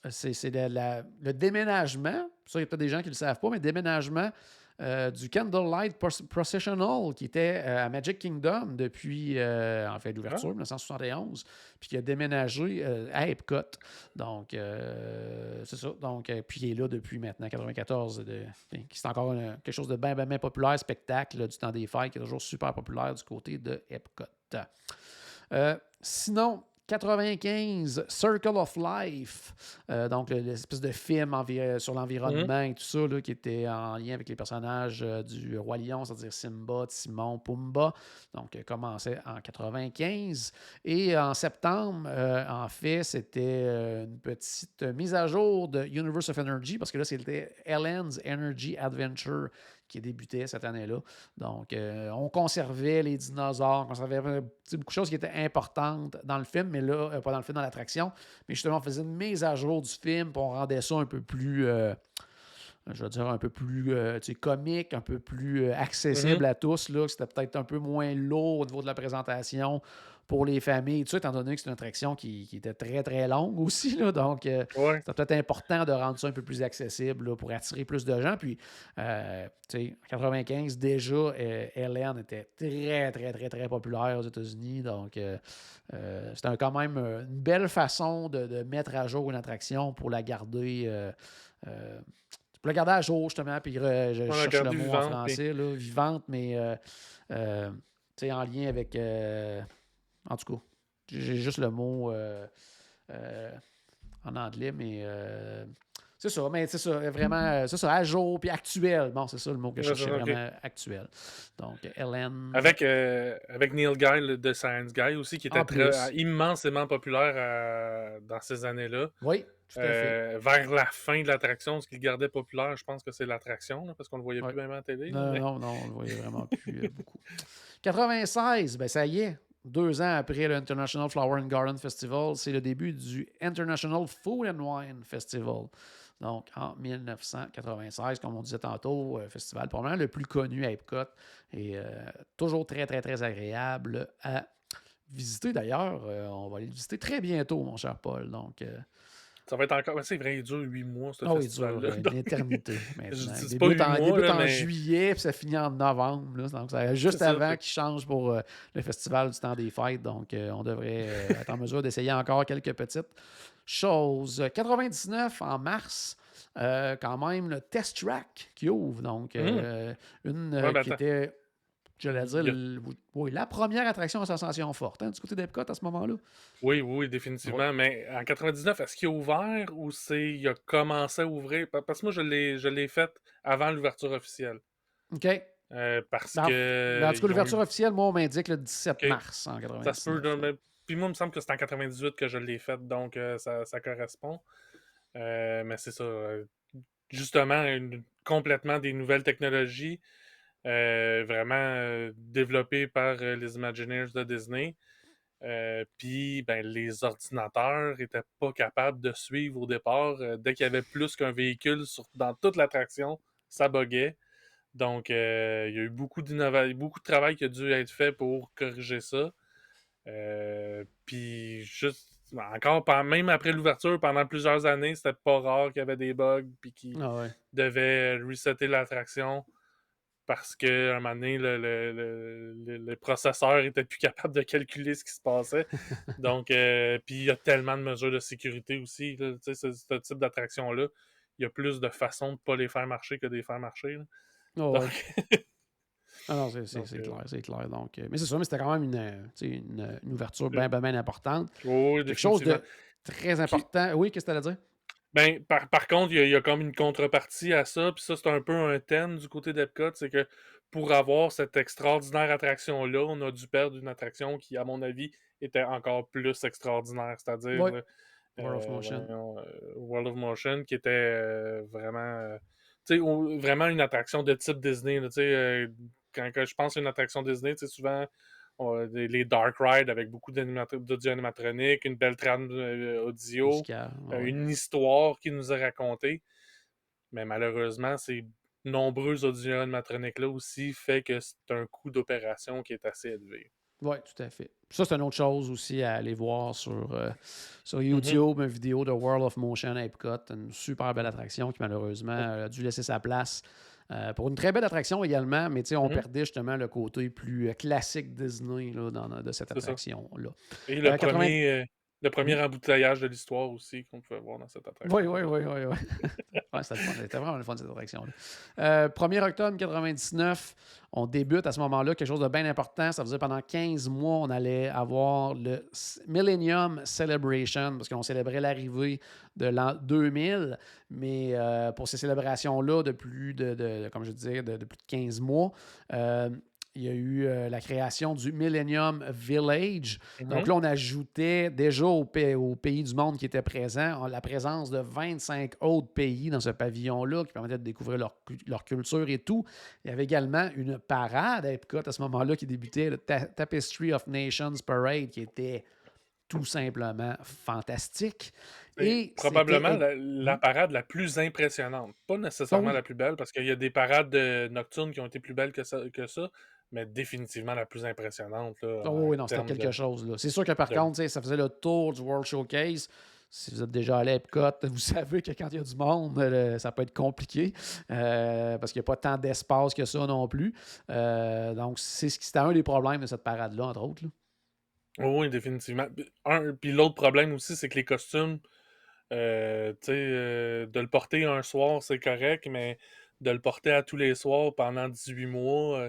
c'est le déménagement. Ça, il y a peut-être des gens qui ne le savent pas, mais déménagement du Candlelight Processional qui était à Magic Kingdom depuis en fait Ah, l'ouverture 1971 puis qui a déménagé à Epcot. Donc c'est ça. Donc puis il est là depuis maintenant 94 qui c'est encore quelque chose de bien populaire, spectacle là, du temps des fêtes qui est toujours super populaire du côté de Epcot. Sinon 95, Circle of Life, donc l'espèce de film sur mhm. l'environnement et tout ça, là, qui était en lien avec les personnages du Roi Lion, c'est-à-dire Simba, Timon, Pumba. Donc, commençait en 95. Et en septembre, en fait, c'était une petite mise à jour de Universe of Energy, parce que là, c'était Ellen's Energy Adventure qui débutait cette année-là. Donc, on conservait les dinosaures, on conservait beaucoup de choses qui étaient importantes dans le film, mais là, pas dans le film, dans l'attraction. Mais justement, on faisait une mise à jour du film, puis on rendait ça un peu plus, je veux dire, un peu plus comique, un peu plus accessible Mhm. à tous. Là, que c'était peut-être un peu moins lourd au niveau de la présentation pour les familles, tout ça, étant donné que c'est une attraction qui était très, très longue aussi. Là, donc, Ouais. c'était peut-être important de rendre ça un peu plus accessible là, pour attirer plus de gens. Puis, en 95, déjà, Ellen était très, très, très, très populaire aux États-Unis. Donc, c'était quand même une belle façon de mettre à jour une attraction pour la garder. Pour la garder à jour, justement, puis je On a cherche le gardé mot en vivante, puis français, là, vivante, mais en lien avec. En tout cas, j'ai juste le mot euh, en anglais, mais c'est ça. Mais c'est ça, vraiment, c'est ça, à jour, puis actuel. Bon, c'est ça le mot que je ouais, c'est cherchais, ça, ok. vraiment actuel. Donc, Ellen, Avec Neil Guy de Science Guy aussi, qui en était plus. immensément populaire dans ces années-là. Oui, tout à fait. Vers la fin de l'attraction, ce qu'il gardait populaire, je pense que c'est l'attraction, là, parce qu'on le voyait Oui. plus même à la télé. Là, Non, mais... non, non, on le voyait vraiment plus beaucoup. 96, ben ça y est. 2 ans après le International Flower and Garden Festival, c'est le début du International Food and Wine Festival. Donc, en 1996, comme on disait tantôt, festival probablement le plus connu à Epcot et toujours très, très, très agréable à visiter. D'ailleurs, on va aller le visiter très bientôt, mon cher Paul. Donc, Ça va être encore. C'est vrai, il dure 8 mois, ce oh, il dure festival-là. une Donc, éternité je maintenant. dis Il c'est pas 8 mois, débute là, en mais juillet, puis ça finit en novembre. Là. Donc, c'est c'est juste ça. avant qu'il change pour le festival du temps des fêtes. Donc, on devrait être en mesure d'essayer encore quelques petites choses. 99 en mars, quand même, le Test Track qui ouvre. Donc, Mhm. une Ouais, ben qui attends. était j'allais dire, Il y a- oui, la première attraction à sensation forte, hein, du côté d'Epcot à ce moment-là. Oui, oui, Ouais. définitivement. Mais en 99, est-ce qu'il a ouvert ou il a commencé à ouvrir? Parce que moi, je l'ai fait avant l'ouverture officielle. OK. Parce Ben, en que tout cas, ils ont eu. l'ouverture officielle, moi, on m'indique le 17 OK, mars en ça se peut. 99. Là. Puis moi, il me semble que c'est en 98 que je l'ai fait, donc ça correspond. Mais c'est ça. Justement, complètement des nouvelles technologies, vraiment développées par les Imagineers de Disney. Puis ben, les ordinateurs étaient pas capables de suivre au départ. Dès qu'il y avait plus qu'un véhicule dans toute l'attraction, ça buguait. Donc, il y a eu beaucoup beaucoup de travail qui a dû être fait pour corriger ça. Puis juste, encore, même après l'ouverture, pendant plusieurs années, c'était pas rare qu'il y avait des bugs, puis qu'ils Ah ouais. devaient resetter l'attraction parce qu'à un moment donné, le processeur était plus capable de calculer ce qui se passait. Donc, puis il y a tellement de mesures de sécurité aussi. Là, tu sais, ce type d'attraction-là, il y a plus de façons de ne pas les faire marcher que de les faire marcher. Là. Ah ouais. Donc, Ah non, c'est donc clair, c'est clair. Donc, mais c'est sûr, mais c'était quand même tu sais, une ouverture bien, bien, bien importante. oui, Quelque chose définitivement. de très Qui, important. Oui, qu'est-ce que tu allais dire? ben, par contre, il y a comme une contrepartie à ça, puis ça, c'est un peu un thème du côté d'Epcot, c'est que pour avoir cette extraordinaire attraction-là, on a dû perdre une attraction qui, à mon avis, était encore plus extraordinaire, c'est-à-dire Oui, World of Motion. voyons, World of Motion, qui était vraiment, tu sais, vraiment une attraction de type Disney. Là, tu sais, quand je pense à une attraction Disney, tu sais, souvent, les dark rides avec beaucoup d'audio animatronique, une belle trame audio, Musical. Ah ouais. une histoire qui nous est racontée. Mais malheureusement, ces nombreux audio animatroniques-là aussi fait que c'est un coût d'opération qui est assez élevé. Oui, tout à fait. Ça, c'est une autre chose aussi à aller voir sur Mhm, YouTube, une vidéo de World of Motion à Epcot, une super belle attraction qui malheureusement a dû laisser sa place pour une très belle attraction également, mais on mhm, perdait justement le côté plus classique Disney là, de cette c'est ça. attraction-là. Et 80... le premier Oui, embouteillage de l'histoire aussi qu'on pouvait voir dans cette oui, attraction-là. oui, oui, oui. Oui. Ouais, c'était le fun. C'était vraiment le fun, cette attraction-là. 1er octobre 99, on débute à ce moment-là quelque chose de bien important. Ça faisait pendant 15 mois, on allait avoir le Millennium Celebration parce qu'on célébrait l'arrivée de l'an 2000. Mais pour ces célébrations-là de plus comme je disais, de plus de 15 mois, il y a eu la création du Millennium Village. Donc Mhm. là, on ajoutait déjà aux pays du monde qui étaient présents la présence de 25 autres pays dans ce pavillon-là qui permettait de découvrir leur culture et tout. Il y avait également une parade à Epcot à ce moment-là qui débutait, le Tapestry of Nations Parade, qui était tout simplement fantastique. C'est Et probablement c'était... la parade la plus impressionnante. Pas Ah nécessairement oui, la plus belle, parce qu'il y a des parades nocturnes qui ont été plus belles que ça, mais définitivement la plus impressionnante là, ah en oui, non, c'était termes quelque chose. Là. C'est sûr que par de- contre, ça faisait le tour du World Showcase. Si vous êtes déjà allé à Epcot, vous savez que quand il y a du monde, ça peut être compliqué parce qu'il n'y a pas tant d'espace que ça non plus. Donc, c'était un des problèmes de cette parade-là, entre autres. Là. Oh oui, définitivement. Puis l'autre problème aussi, c'est que les costumes, tu sais, de le porter un soir, c'est correct, mais de le porter à tous les soirs pendant 18 mois,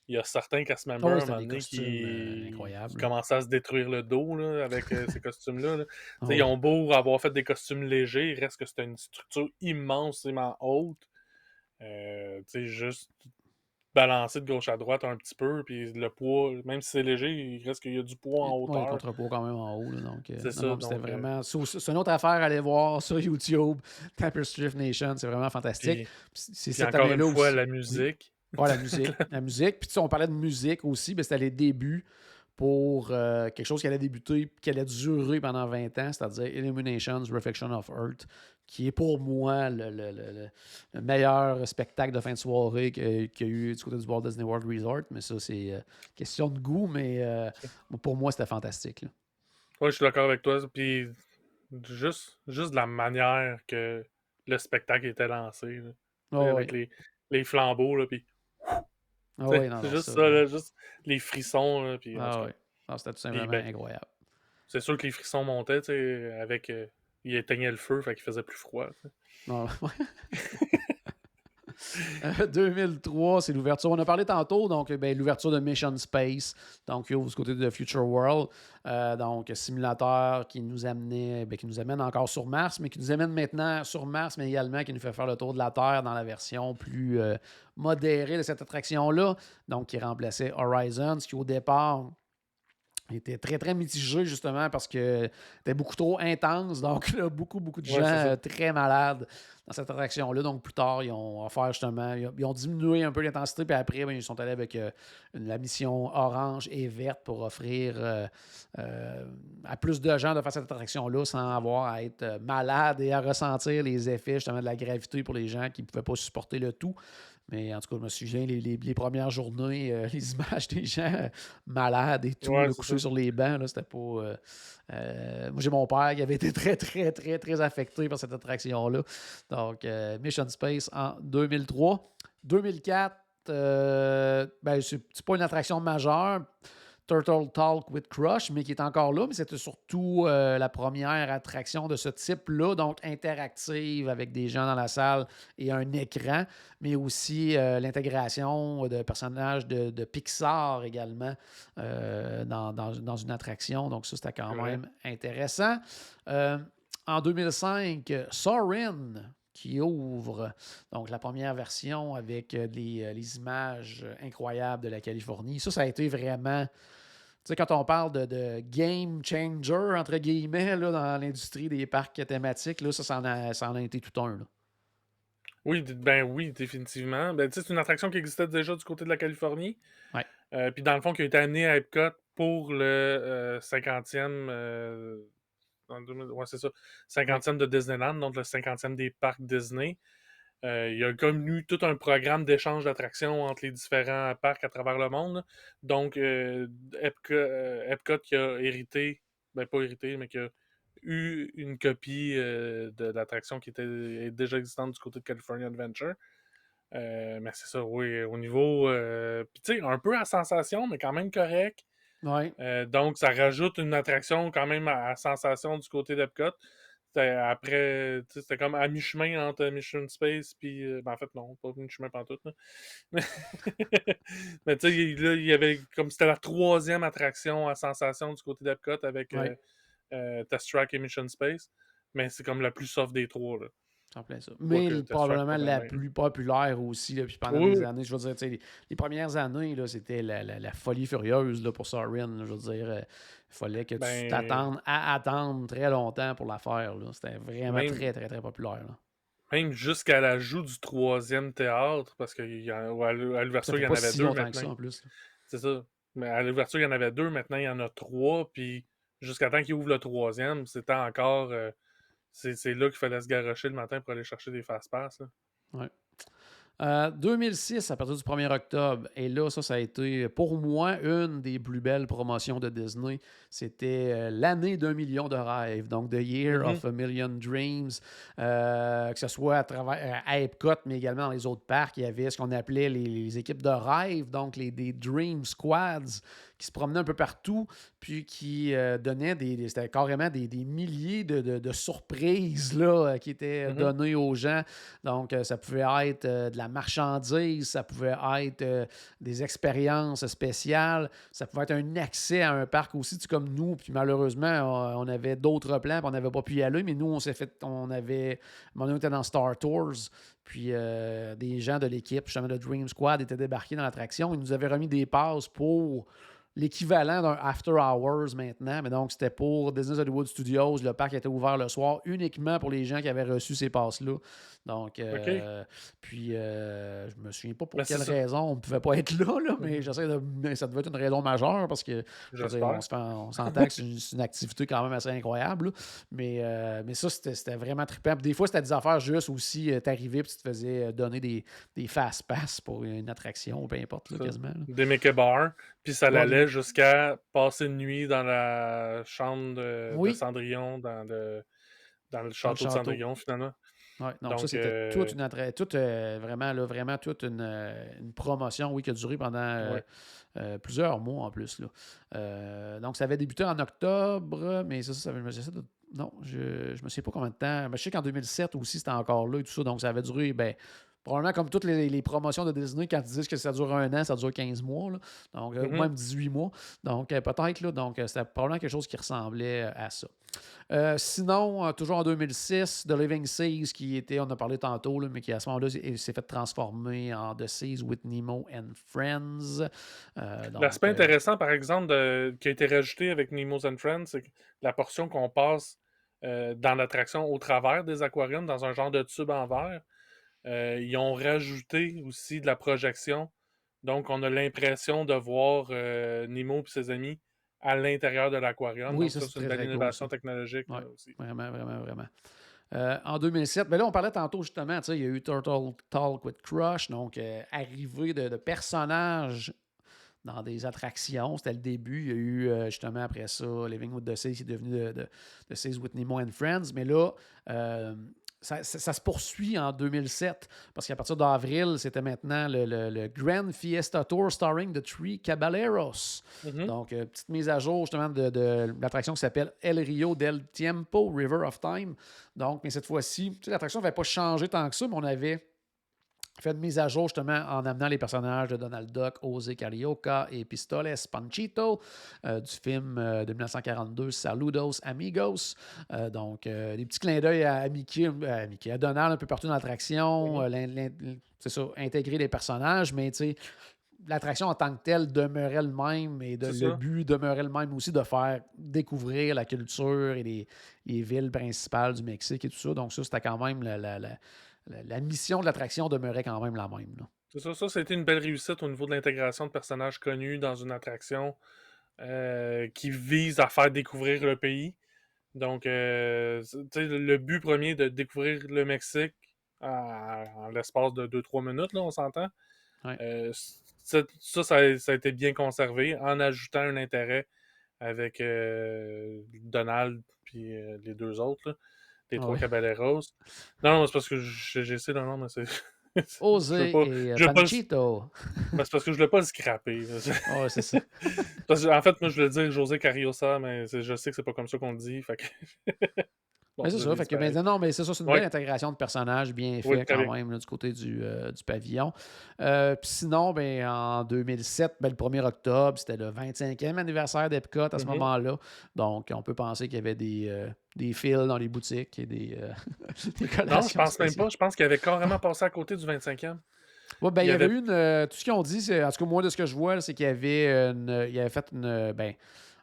il y a certains cast Ah members oui, à un c'était moment des donné costumes qui incroyables. Là. commençaient à se détruire le dos là, avec ces costumes-là. Là. Tu Ah sais, ils oui. ont beau avoir fait des costumes légers, il reste que c'était une structure immensément haute. Tu sais, juste balancer de gauche à droite un petit peu, puis le poids, même si c'est léger, il reste qu'il y a du poids en Oui, hauteur. contrepoids quand même en haut. Là, donc, C'est non, ça, non, c'était donc... vraiment. C'est une autre affaire à aller voir sur YouTube. Tapestry of Nation, c'est vraiment fantastique. puis, C'est puis cette encore une année-là fois, aussi. la Oui. musique. Ouais, la musique. La musique. Puis, tu sais, on parlait de musique aussi. Ben, c'était les débuts pour quelque chose qui allait débuter, qui allait durer pendant 20 ans, c'est-à-dire Illuminations, Reflection of Earth, qui est pour moi le meilleur spectacle de fin de soirée qu'il y a eu du côté du Walt Disney World Resort. Mais ça, c'est question de goût, mais pour moi, c'était fantastique. Là. Ouais, je suis d'accord avec toi. Puis juste de la manière que le spectacle était lancé. Là. Tu sais, Oh, oui. avec les flambeaux, là, puis... Ah tu sais, oui, non, c'est non, juste ça. ça, là, juste les frissons, là, puis en tout Ah cas. oui. Ah, c'était tout Puis simplement ben, incroyable. c'est sûr que les frissons montaient, tu sais, avec... il éteignait le feu, fait qu'il faisait plus froid. Tu sais. Non, 2003, c'est l'ouverture. On a parlé tantôt, donc l'ouverture de Mission Space, donc du côté de Future World. Donc, simulateur qui nous amenait, qui nous amène encore sur Mars, mais qui nous amène maintenant sur Mars, mais également qui nous fait faire le tour de la Terre dans la version plus modérée de cette attraction-là. Donc, qui remplaçait Horizon, ce qui au départ était très, très mitigé, justement, parce que c'était beaucoup trop intense. Donc, là, beaucoup de gens très malades dans cette attraction-là. Donc, plus tard, ils ont offert, justement, ils ont diminué un peu l'intensité, puis après, ils sont allés avec la mission orange et verte pour offrir à plus de gens de faire cette attraction-là sans avoir à être malade et à ressentir les effets, justement, de la gravité pour les gens qui ne pouvaient pas supporter le tout. Mais en tout cas, je me souviens, les premières journées, les images des gens malades et tout, couchés sur les bancs, là, c'était pas... moi, j'ai mon père qui avait été très, très, très, très affecté par cette attraction-là. Donc, Mission Space en 2003. 2004, c'est pas une attraction majeure. Turtle Talk with Crush, mais qui est encore là, mais c'était surtout la première attraction de ce type-là, donc interactive avec des gens dans la salle et un écran, mais aussi l'intégration de personnages de Pixar également dans une attraction. Donc ça, c'était quand même intéressant. En 2005, Soarin', qui ouvre donc la première version avec les images incroyables de la Californie. Ça a été vraiment... Tu sais, quand on parle de game changer, entre guillemets, là, dans l'industrie des parcs thématiques, là, ça en a été tout un. Là. Oui, définitivement. C'est une attraction qui existait déjà du côté de la Californie. Ouais. Puis dans le fond, qui a été amenée à Epcot pour le 50e... en 2000, ouais, c'est ça. 50e de Disneyland, donc le 50e des parcs Disney. Il y a comme eu tout un programme d'échange d'attractions entre les différents parcs à travers le monde. Donc, Epcot qui a hérité, pas hérité, mais qui a eu une copie de l'attraction qui était déjà existante du côté de California Adventure. Mais c'est ça, oui, au niveau... Puis tu sais, un peu à sensation, mais quand même correct. Ouais. Donc, ça rajoute une attraction quand même à sensation du côté d'Epcot. Après, c'était comme à mi-chemin entre Mission Space puis... en fait, non, pas mi-chemin pantoute. Mais tu sais, là, il y avait comme c'était la troisième attraction à sensation du côté d'Epcot avec Test Track et Mission Space. Mais c'est comme la plus soft des trois, là. Ça. Mais probablement la plus populaire aussi, là, puis pendant des années, je veux dire, les premières années, là, c'était la folie furieuse là, pour Soarin'. Je veux dire, il fallait que tu t'attendes à attendre très longtemps pour la faire. C'était vraiment très, très, très populaire. Là. Même jusqu'à l'ajout du troisième théâtre, parce qu'à l'ouverture, il y en avait deux maintenant. Ça, en plus, c'est ça. Mais à l'ouverture, il y en avait deux, maintenant il y en a trois, puis jusqu'à temps qu'il ouvre le troisième, c'était encore... C'est là qu'il fallait se garrocher le matin pour aller chercher des fast-pass. Oui. 2006, à partir du 1er octobre, et là, ça a été pour moi une des plus belles promotions de Disney. C'était l'année d'1 million de rêves, donc The Year of a Million Dreams, que ce soit à Epcot, mais également dans les autres parcs. Il y avait ce qu'on appelait les équipes de rêve, donc des Dream Squads, qui se promenaient un peu partout, puis qui donnaient c'était carrément des milliers de surprises là, qui étaient données aux gens. Donc, ça pouvait être de la marchandise, ça pouvait être des expériences spéciales, ça pouvait être un accès à un parc aussi, comme nous, puis malheureusement, on avait d'autres plans, puis on n'avait pas pu y aller, mais nous, on était dans Star Tours, puis des gens de l'équipe, justement le Dream Squad, étaient débarqués dans l'attraction, ils nous avaient remis des passes pour l'équivalent d'un After Hours maintenant, mais donc c'était pour Disney Hollywood Studios. Le parc était ouvert le soir uniquement pour les gens qui avaient reçu ces passes-là. Donc, puis je me souviens pas pour quelle raison on ne pouvait pas être là, mais ça devait être une raison majeure parce que on s'entend que c'est une activité quand même assez incroyable. Mais ça, c'était vraiment trippant. Puis des fois, c'était des affaires juste aussi, t'arrivais et tu te faisais donner des fast-pass pour une attraction, peu importe, là, quasiment. Là. Des Mickey Bars. Puis ça l'allait jusqu'à passer une nuit dans la chambre de Cendrillon, dans le château de Cendrillon, finalement. Oui, donc ça, c'était vraiment toute une promotion qui a duré pendant plusieurs mois en plus. Là. Donc, ça avait débuté en octobre, mais non, je me souviens pas combien de temps. Mais je sais qu'en 2007 aussi, c'était encore là et tout ça. Donc, ça avait duré probablement comme toutes les promotions de Disney, quand ils disent que ça dure 1 an, ça dure 15 mois, là. Donc, ou même 18 mois. Donc, peut-être, là. Donc, c'était probablement quelque chose qui ressemblait à ça. Sinon, toujours en 2006, The Living Seas, qui était, on a parlé tantôt, là, mais qui à ce moment-là s'est fait transformer en The Seas with Nemo and Friends. L'aspect intéressant, par exemple, qui a été rajouté avec Nemo's and Friends, c'est que la portion qu'on passe dans l'attraction au travers des aquariums, dans un genre de tube en verre, ils ont rajouté aussi de la projection. Donc, on a l'impression de voir Nemo et ses amis à l'intérieur de l'aquarium. Oui, Donc, ça, c'est une belle innovation technologique aussi. Vraiment, vraiment, vraiment. En 2007, là, on parlait tantôt justement, il y a eu Turtle Talk with Crush, donc arrivée de personnages dans des attractions. C'était le début. Il y a eu justement après ça, Living with the Seas qui est devenu The Seas with Nemo and Friends. Mais là, ça se poursuit en 2007 parce qu'à partir d'avril, c'était maintenant le Grand Fiesta Tour starring The Three Caballeros. Donc, petite mise à jour justement de l'attraction qui s'appelle El Rio del Tiempo, River of Time. Donc, mais cette fois-ci, l'attraction n'avait pas changé tant que ça, mais on avait fait une mise à jour justement en amenant les personnages de Donald Duck, José Carioca et Pistoles Panchito du film de 1942 Saludos Amigos. Donc, des petits clins d'œil à Mickey, à Donald un peu partout dans l'attraction. C'est ça, intégrer les personnages, mais tu sais, l'attraction en tant que telle demeurait le même et le but demeurait le même aussi de faire découvrir la culture et les villes principales du Mexique et tout ça. Donc ça, c'était quand même la mission de l'attraction demeurait quand même la même. Là. C'est ça, ça a été une belle réussite au niveau de l'intégration de personnages connus dans une attraction qui vise à faire découvrir le pays. Donc, le but premier de découvrir le Mexique en l'espace de 2-3 minutes, là, on s'entend. Ouais. Ça a été bien conservé en ajoutant un intérêt avec Donald puis les deux autres, là, les trois Caballeros. Non, c'est parce que j'essaie d'un nom, mais c'est... José et Panchito. C'est parce que je voulais pas le scraper. Ouais, c'est ça. En fait, moi, je voulais dire José Cariosa, mais je sais que c'est pas comme ça qu'on le dit. Fait que... Bon, mais c'est ça. Fait que, non, mais c'est ça, c'est une belle intégration de personnages bien fait quand même là, du côté du pavillon. Puis sinon, ben, en 2007, ben, le 1er octobre, c'était le 25e anniversaire d'Epcot à ce moment-là. Donc, on peut penser qu'il y avait des fils dans les boutiques et des non, je pense même pas. Je pense qu'il avait carrément passé à côté du 25e. Oui, ben, il y avait eu tout ce qu'ils ont dit, en tout cas, moi, de ce que je vois, c'est qu'il y avait fait une.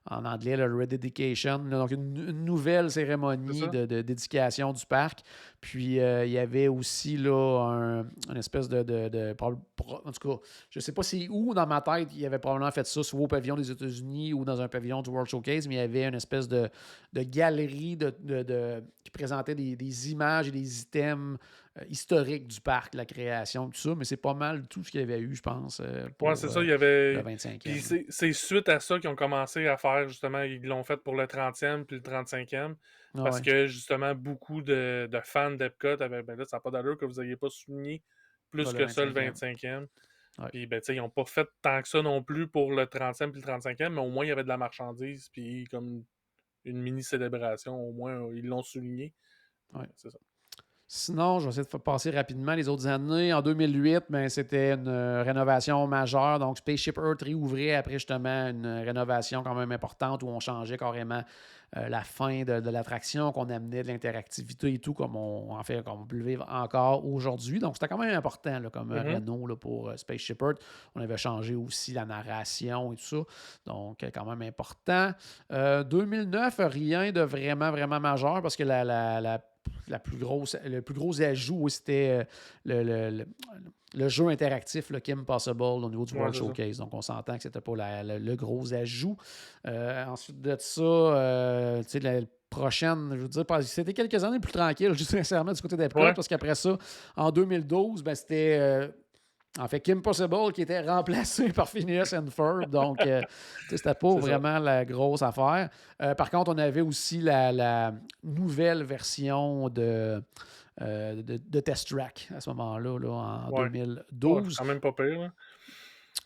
En anglais, le rededication, donc une nouvelle cérémonie de dédication du parc. Puis, il y avait aussi là, une espèce en tout cas, je ne sais pas c'est où dans ma tête, il avait probablement fait ça, soit au pavillon des États-Unis ou dans un pavillon du World Showcase, mais il y avait une espèce de galerie qui présentait des images et des items historiques du parc, la création, tout ça, mais c'est pas mal tout ce qu'il y avait eu, je pense, pour c'est ça, il y avait... le 25e. Puis c'est suite à ça qu'ils ont commencé à faire, justement, ils l'ont fait pour le 30e puis le 35e, parce que, justement, beaucoup de fans d'Epcot avaient, ben là, ça n'a pas d'allure que vous n'ayez pas souligné plus que ça le 25e. Puis, ben, tu sais, ils n'ont pas fait tant que ça non plus pour le 30e puis le 35e, mais au moins, il y avait de la marchandise, puis comme une mini-célébration, au moins, ils l'ont souligné. C'est ça. Sinon, je vais essayer de passer rapidement les autres années. En 2008, ben, c'était une rénovation majeure. Donc, Spaceship Earth réouvrait après justement une rénovation quand même importante où on changeait carrément la fin de l'attraction, qu'on amenait de l'interactivité et tout, comme on peut le vivre encore aujourd'hui. Donc, c'était quand même important là, comme réno là, pour Spaceship Earth. On avait changé aussi la narration et tout ça. Donc, quand même important. 2009, rien de vraiment, vraiment majeur parce que le plus gros ajout, c'était le jeu interactif, le Kim Possible, au niveau du World Showcase. Donc, on s'entend que c'était pas le gros ajout. Ensuite de ça, la prochaine, je veux dire, c'était quelques années plus tranquille, juste sincèrement, du côté d'Epcot, parce qu'après ça, en 2012, ben, c'était... en fait, Kim Possible qui était remplacé par Phineas and Ferb. Donc, c'était pas vraiment la grosse affaire. Par contre, on avait aussi la nouvelle version de Test Track à ce moment-là, là, en 2012. C'est quand même pas pire. Là.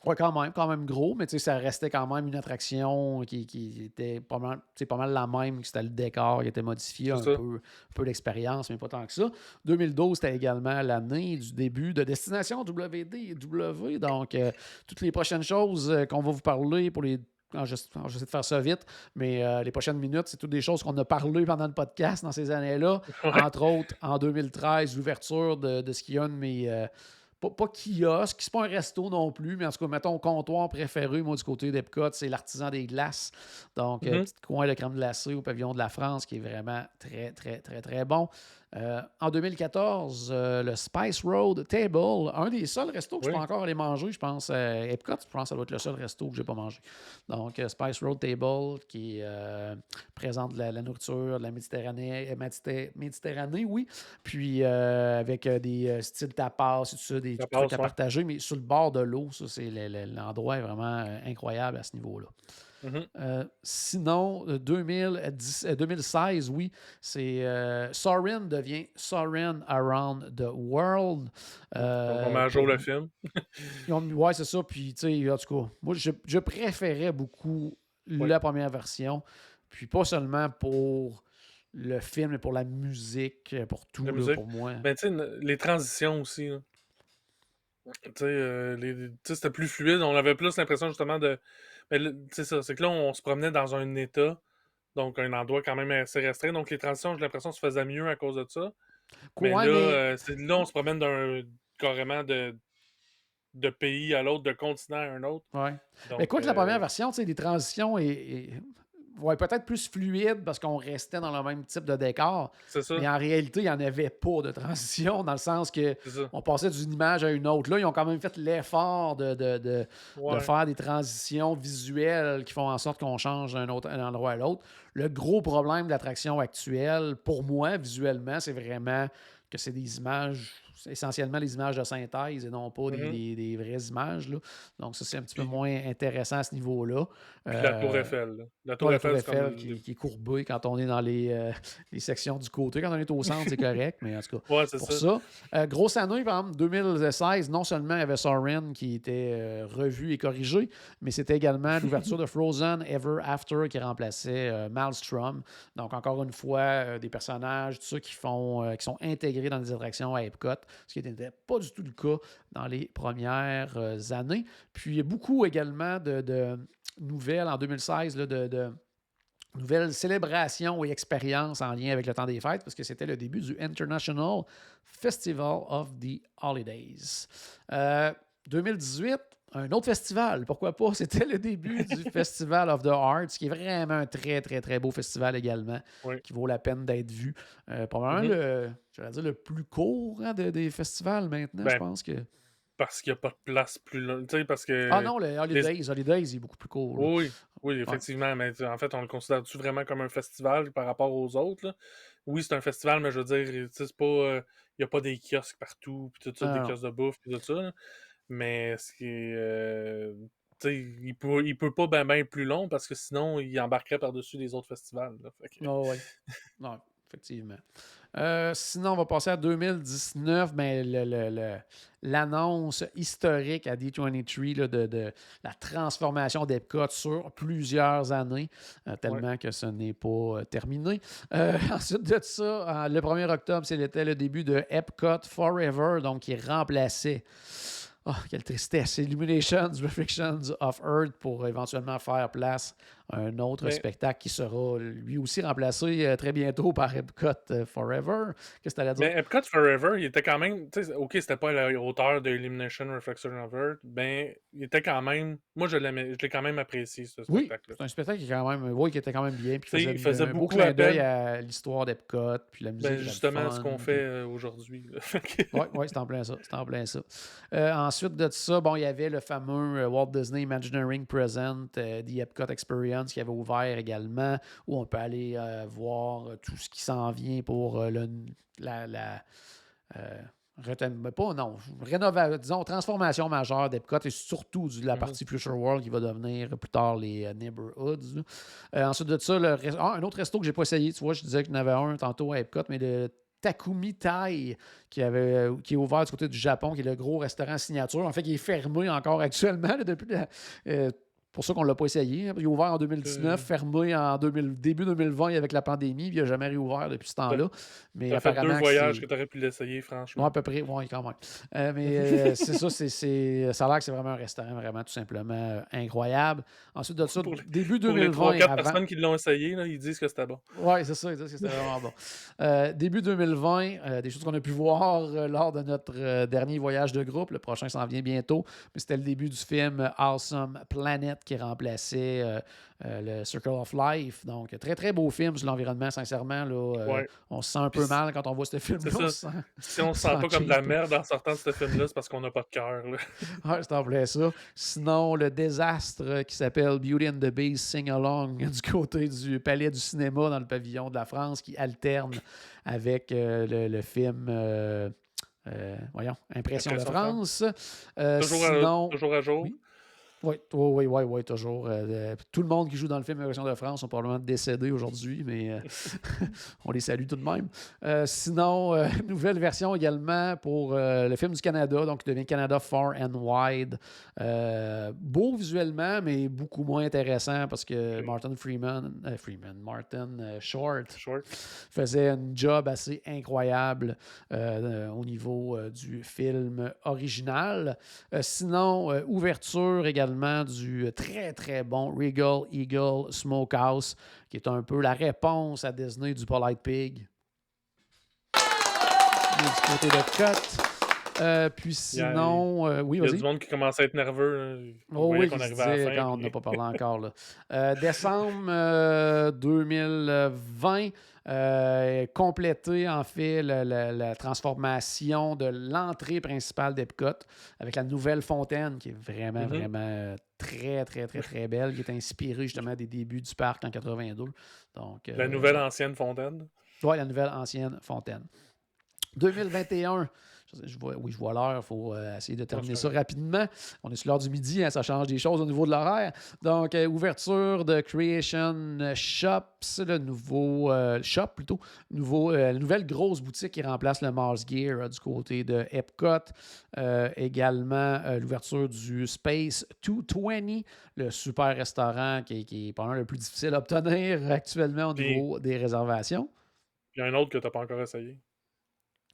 Ouais, quand même gros, mais ça restait quand même une attraction qui était pas mal la même, que c'était le décor qui était modifié C'est ça. un peu l'expérience, mais pas tant que ça. 2012, c'était également l'année du début de Destination WD&W, donc toutes les prochaines choses qu'on va vous parler pour les... J'essaie de faire ça vite, mais les prochaines minutes, c'est toutes des choses qu'on a parlé pendant le podcast dans ces années-là. Ouais. Entre autres, en 2013, l'ouverture de ce qu'il y a de mes... pas kiosque, c'est pas un resto non plus, mais en tout cas, mettons, comptoir préféré, moi, du côté d'Epcot, c'est l'artisan des glaces. Donc, Mhm. petit coin de crème glacée au pavillon de la France qui est vraiment très, très, très, très bon. En 2014, le Spice Road Table, un des seuls restos que je peux Oui. encore aller manger, je pense. Epcot, je pense que ça doit être le seul resto que je n'ai pas mangé. Donc, Spice Road Table qui présente la nourriture de la Méditerranée, oui. Puis, avec des styles tapas et tout ça, des Ça trucs passe, à ouais. partager, mais sur le bord de l'eau, ça, l'endroit est vraiment incroyable à ce niveau-là. Mhm. Sinon, 2016, oui, c'est Soarin' devient Soarin' Around the World. Donc, on met à jour le film. Ouais, c'est ça. Puis, tu sais, en tout cas, moi, je préférais beaucoup Oui. la première version. Puis, pas seulement pour le film, mais pour la musique, pour tout, La là, musique. pour moi. Ben, tu sais, les transitions aussi, là. Tu sais, c'était plus fluide. On avait plus l'impression, justement, de... Mais c'est ça, c'est que là, on se promenait dans un état, donc un endroit quand même assez restreint. Donc, les transitions, j'ai l'impression, se faisaient mieux à cause de ça. Mais Ouais, là, mais là, on se promène carrément de pays à l'autre, de continent à un autre. ouais. Mais Donc, écoute, la première version, tu sais, les transitions ouais, peut-être plus fluides parce qu'on restait dans le même type de décor. c'est ça, Mais en réalité, il n'y en avait pas de transition dans le sens que c'est ça. on passait d'une image à une autre. Là, ils ont quand même fait l'effort de Ouais. faire des transitions visuelles qui font en sorte qu'on change d'un endroit à l'autre. Le gros problème de l'attraction actuelle, pour moi, visuellement, c'est vraiment que c'est des images, c'est essentiellement des images de synthèse et non pas Mhm. des vraies images, là. Donc, ça, c'est un petit peu Puis, moins intéressant à ce niveau-là. puis la Tour Euh, Eiffel, là. La Ouais, Tour la Tour Eiffel, c'est comme... Eiffel qui est courbée quand on est dans les sections du côté. Quand on est au centre, c'est correct, mais en tout cas, Ouais, c'est pour ça. ça. Grosse année, par exemple, 2016, non seulement il y avait Soarin' qui était revu et corrigé, mais c'était également l'ouverture de Frozen Ever After qui remplaçait Maelstrom. Donc, encore une fois, des personnages, tout ça qui sont intégrés dans des attractions à Epcot, ce qui n'était pas du tout le cas dans les premières années. Puis, il y a beaucoup également de nouvelles en 2016 là, de nouvelles célébrations et expériences en lien avec le temps des fêtes, parce que c'était le début du International Festival of the Holidays. 2018, un autre festival, pourquoi pas? C'était le début du Festival of the Arts, qui est vraiment un très, très, très beau festival également, Oui. qui vaut la peine d'être vu. Probablement Mhm. le plus court des festivals maintenant, je Ben, pense que... parce qu'il n'y a pas de place plus loin. Tu sais, parce Ah que... non, le les- Holidays, il est beaucoup plus court. Là. Oui, oui, Ouais. effectivement. Mais en fait, on le considère-tu vraiment comme un festival par rapport aux autres, là? Oui, c'est un festival, mais je veux dire, tu sais, c'est pas... Il n'y a pas des kiosques partout, puis tout ça, des Ah, kiosques de bouffe, puis tout ça, là. Mais ce qui est... tu sais, il peut pas ben plus long parce que sinon, il embarquerait par-dessus les autres festivals, là. Fait que... oh, oui, non, effectivement. Sinon, on va passer à 2019, mais l'annonce historique à D23 là, de la transformation d'Epcot sur plusieurs années, Ouais. tellement que ce n'est pas terminé. Ensuite de ça, le 1er octobre, c'était le début de Epcot Forever, donc qui remplaçait. Oh, quelle tristesse. Illuminations, Reflections of Earth pour éventuellement faire place à un autre Mais spectacle qui sera lui aussi remplacé très bientôt par Epcot Forever. Qu'est-ce que tu allais dire? Mais Epcot Forever, il était quand même. Tu sais, ok, c'était pas à la hauteur de Illumination Reflection of Earth, ben, il était quand même. Moi, je l'ai quand même apprécié, ce Oui, spectacle-là. c'est un spectacle qui, est quand même, oui, qui était quand même bien, puis Tu sais, faisait il faisait un beau beaucoup clin d'œil appel. à l'histoire d'Epcot, puis la musique Ben, était le justement, ce fun. qu'on fait aujourd'hui, là. Fait que- Oui, ouais, c'est en plein ça. C'est en plein ça. Ensuite de ça, bon, il y avait le fameux Walt Disney Imagineering Present, The Epcot Experience qui avait ouvert également, où on peut aller voir tout ce qui s'en vient pour disons, transformation majeure d'Epcot et surtout de la Mhm. partie Future World qui va devenir plus tard les Neighborhoods. Ensuite de ça, un autre resto que j'ai pas essayé, tu vois, je disais qu'il y en avait un tantôt à Epcot, mais le Takumi Tai, qui est ouvert du côté du Japon, qui est le gros restaurant signature. En fait, il est fermé encore actuellement là, depuis pour ça qu'on ne l'a pas essayé. Il est ouvert en 2019, fermé en début 2020 avec la pandémie, puis il n'a jamais réouvert depuis ce temps-là. Mais T'as fait 2 apparemment voyages que tu aurais pu l'essayer, franchement. à peu près, oui, quand même. Mais c'est ça, ça a l'air que c'est vraiment un restaurant vraiment tout simplement incroyable. Ensuite de ça, début Pour les 2020, 3-4 personnes qui l'ont essayé, là, ils disent que c'était bon. Oui, c'est ça, ils disent que c'était vraiment bon. Début 2020, des choses qu'on a pu voir lors de notre dernier voyage de groupe. Le prochain s'en vient bientôt. Mais c'était le début du film Awesome Planet qui remplaçait le Circle of Life. Donc, très, très beau film sur l'environnement, sincèrement. Là, on se sent un peu mal quand on voit ce film-là. Si on se sent pas comme de la merde en sortant de ce film-là, c'est parce qu'on n'a pas de cœur. Ouais, c'est en plein ça. Sinon, le désastre qui s'appelle Beauty and the Beast Sing Along du côté du Palais du cinéma dans le pavillon de la France qui alterne avec le film Impression de France. Toujours à jour. Oui, toujours. Tout le monde qui joue dans le film Impression de France sont probablement décédés aujourd'hui, mais on les salue tout de même. Sinon, nouvelle version également pour le film du Canada, donc qui devient Canada Far and Wide. Beau visuellement, mais beaucoup moins intéressant parce que Martin Short faisait un job assez incroyable au niveau du film original. Sinon, ouverture également du très, très bon Regal Eagle Smokehouse, qui est un peu la réponse à Disney du Polite Pig. Du côté de Cut. Puis sinon, oui, vas-y. Il y a du monde qui commence à être nerveux. Oui, qu'on arrivait à la fin. Quand on n'a pas parlé encore. Là. Décembre 2020, compléter en fait la transformation de l'entrée principale d'Epcot avec la nouvelle fontaine qui est vraiment, vraiment très, très, très, très belle, qui est inspirée justement des débuts du parc en 82. Donc, la nouvelle ancienne fontaine. Oui, la nouvelle ancienne fontaine. 2021. Je vois l'heure, il faut essayer de terminer ça rapidement. On est sur l'heure du midi, ça change des choses au niveau de l'horaire. Donc, ouverture de Creation Shops, le nouveau shop plutôt, la nouvelle grosse boutique qui remplace le Mars Gear du côté de Epcot. Également, l'ouverture du Space 220, le super restaurant qui est probablement le plus difficile à obtenir actuellement au niveau des réservations. Il y a un autre que tu n'as pas encore essayé.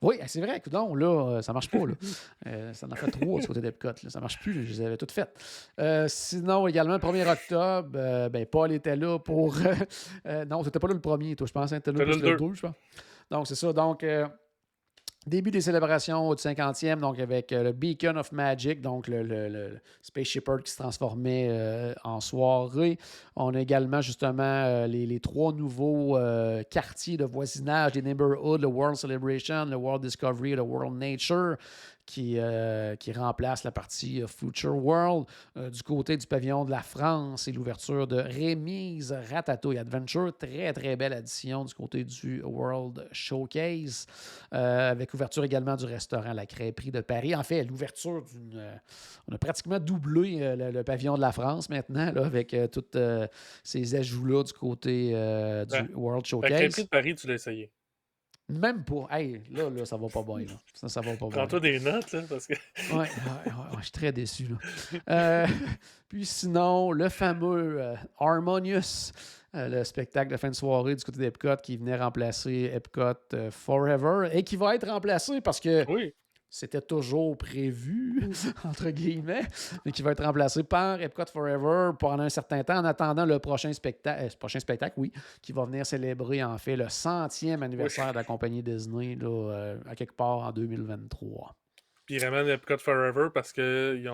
Oui, c'est vrai, coudonc, là, ça marche pas. Là. Ça en a fait 3 du côté d'Epcot. Ça marche plus, je les avais toutes faites. Sinon, également, le 1er octobre, Paul était là pour... non, tu n'étais pas là le premier, toi, je pense. Tu étais là le 2, je pense. Donc, c'est ça. Donc, début des célébrations du 50e, donc avec le Beacon of Magic, donc le Spaceship Earth qui se transformait en soirée. On a également justement les 3 nouveaux quartiers de voisinage, les Neighborhoods, le World Celebration, le World Discovery et le World Nature, qui remplace la partie Future World. Du côté du pavillon de la France et l'ouverture de Rémise Ratatouille Adventure. Très, très belle addition du côté du World Showcase. Avec ouverture également du restaurant La Crêperie de Paris. En fait, l'ouverture on a pratiquement doublé le pavillon de la France maintenant, là, avec tous ces ajouts-là du côté du World Showcase. La Crêperie de Paris, tu l'as essayé? Même pas. Hey, là, ça va pas bien. Là. Ça va pas bien. Prends-toi des notes, là, parce que... Ouais, je suis très déçu. Là. Puis sinon, le fameux Harmonious, le spectacle de fin de soirée du côté d'Epcot qui venait remplacer Epcot Forever et qui va être remplacé parce que c'était toujours prévu, entre guillemets, mais qui va être remplacé par Epcot Forever pendant un certain temps en attendant le prochain spectacle, qui va venir célébrer en fait le 100e anniversaire de la compagnie Disney là, à quelque part en 2023. Puis ils ramènent Epcot Forever parce qu'il y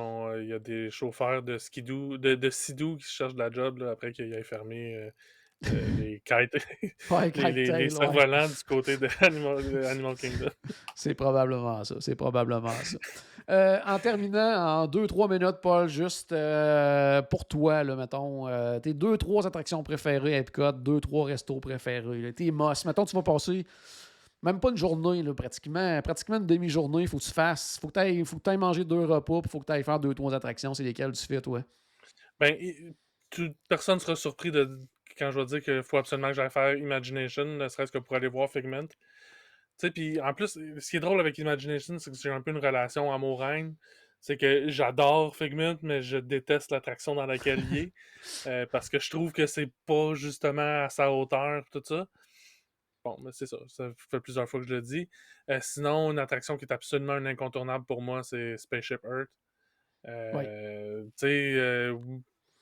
a des chauffeurs de Skidoo, de Sidou qui cherchent de la job là, après qu'il ait fermé les kites, les cerfs-volants du côté de Animal Kingdom. C'est probablement ça. En terminant, en 2-3 minutes, Paul, juste pour toi, là, mettons, tes 2-3 attractions préférées à Epcot, 2-3 restos préférés, là, tes must. Mettons, tu vas passer même pas une journée, là, pratiquement une demi-journée, il faut que tu fasses, faut que tu ailles manger 2 repas, il faut que tu ailles faire 2-3 attractions. C'est lesquelles tu fais, toi? Ben, personne ne sera surpris quand je vais dire qu'il faut absolument que j'aille faire Imagination, ne serait-ce que pour aller voir Figment. sais, puis en plus, ce qui est drôle avec Imagination, c'est que j'ai un peu une relation amour-haine. C'est que j'adore Figment, mais je déteste l'attraction dans laquelle il est. Parce que je trouve que c'est pas justement à sa hauteur, tout ça. Bon, mais c'est ça. Ça fait plusieurs fois que je le dis. Sinon, une attraction qui est absolument un incontournable pour moi, c'est Spaceship Earth. Oui. Tu sais,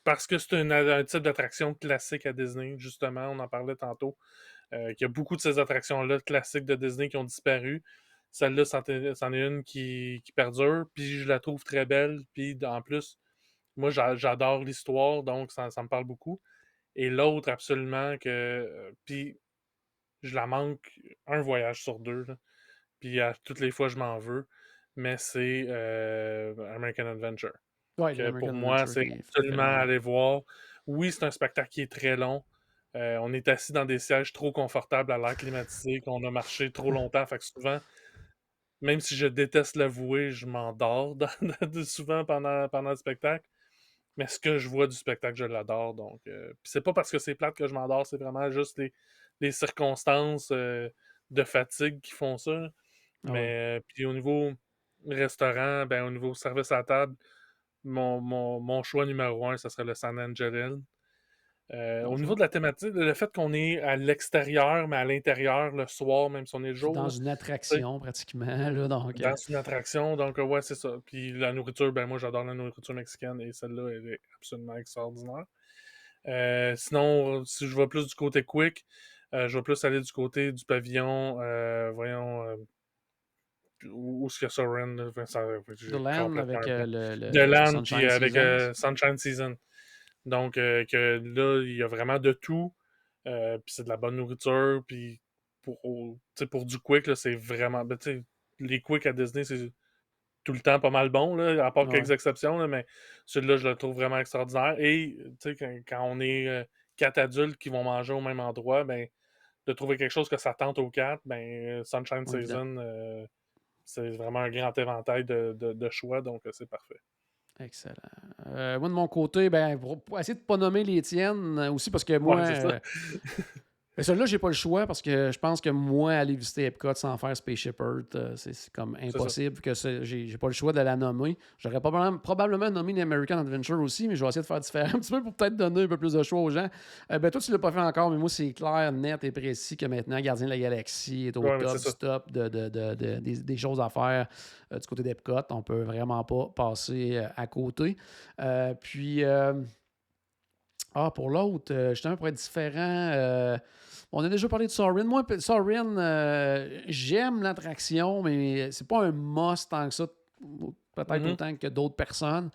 parce que c'est un type d'attraction classique à Disney, justement, on en parlait tantôt. Qu'il y a beaucoup de ces attractions-là classiques de Disney qui ont disparu. Celle-là, c'en est une qui perdure, puis je la trouve très belle. Puis en plus, moi, j'adore l'histoire, donc ça me parle beaucoup. Et l'autre, absolument, puis je la manque un voyage sur deux, là. Puis à toutes les fois, je m'en veux. Mais c'est American Adventure. Oui, Que pour l'American moi, Adventure c'est qui est absolument à phénoménal. aller voir. Oui, c'est un spectacle qui est très long. On est assis dans des sièges trop confortables à l'air climatisé, qu'on a marché trop longtemps. Fait que souvent, même si je déteste l'avouer, je m'endors souvent pendant le spectacle. Mais ce que je vois du spectacle, je l'adore. Donc, puis c'est pas parce que c'est plate que je m'endors, c'est vraiment juste les circonstances de fatigue qui font ça. Ah oui. Mais puis au niveau restaurant, ben au niveau service à table, mon choix numéro un, ça serait le San Angelin. Bon Au niveau choix. de la thématique, le fait qu'on est à l'extérieur, mais à l'intérieur le soir, même si on est le Puis jour, dans là, une tu sais, attraction, pratiquement, là, donc... dans une attraction, donc ouais, c'est ça. Puis la nourriture, ben moi j'adore la nourriture mexicaine et celle-là, elle est absolument extraordinaire. Sinon, si je vais plus du côté quick, je vais plus aller du côté du pavillon, voyons, où est-ce que Soren, là, The j'ai Land complètement avec un blanc. De le Land, puis Sunshine avec Seasons. Sunshine Season. Donc, que là, il y a vraiment de tout. Puis c'est de la bonne nourriture. Puis pour, tu sais, pour du quick, là, c'est vraiment. Ben, tu sais, les quick à Disney, c'est tout le temps pas mal bon, là, à part quelques Ouais, exceptions. Là, mais celui-là, je le trouve vraiment extraordinaire. Et tu sais, quand on est quatre adultes qui vont manger au même endroit, ben, de trouver quelque chose que ça tente aux quatre, ben, Sunshine ouais, évident. Season, c'est vraiment un grand éventail de choix. Donc, c'est parfait. Excellent. Moi, de mon côté, ben, pour essayer de ne pas nommer les tiennes aussi, parce que moi, Ouais, c'est ça. mais celui-là, j'ai pas le choix parce que je pense que moi, aller visiter Epcot sans faire Spaceship Earth, c'est comme C'est ça. impossible que j'ai pas le choix de la nommer. J'aurais probablement nommé une American Adventure aussi, mais je vais essayer de faire différent un petit peu pour peut-être donner un peu plus de choix aux gens. Ben, toi, tu l'as pas fait encore, mais moi, c'est clair, net et précis que maintenant, Gardien de la Galaxie est au Ouais, mais c'est top ça. du top des choses à faire du côté d'Epcot. On peut vraiment pas passer à côté. Puis, pour l'autre, justement, pour être différent, on a déjà parlé de Sorin. Moi, Sorin, j'aime l'attraction, mais c'est pas un must tant que ça, peut-être Mhm. autant que d'autres personnes.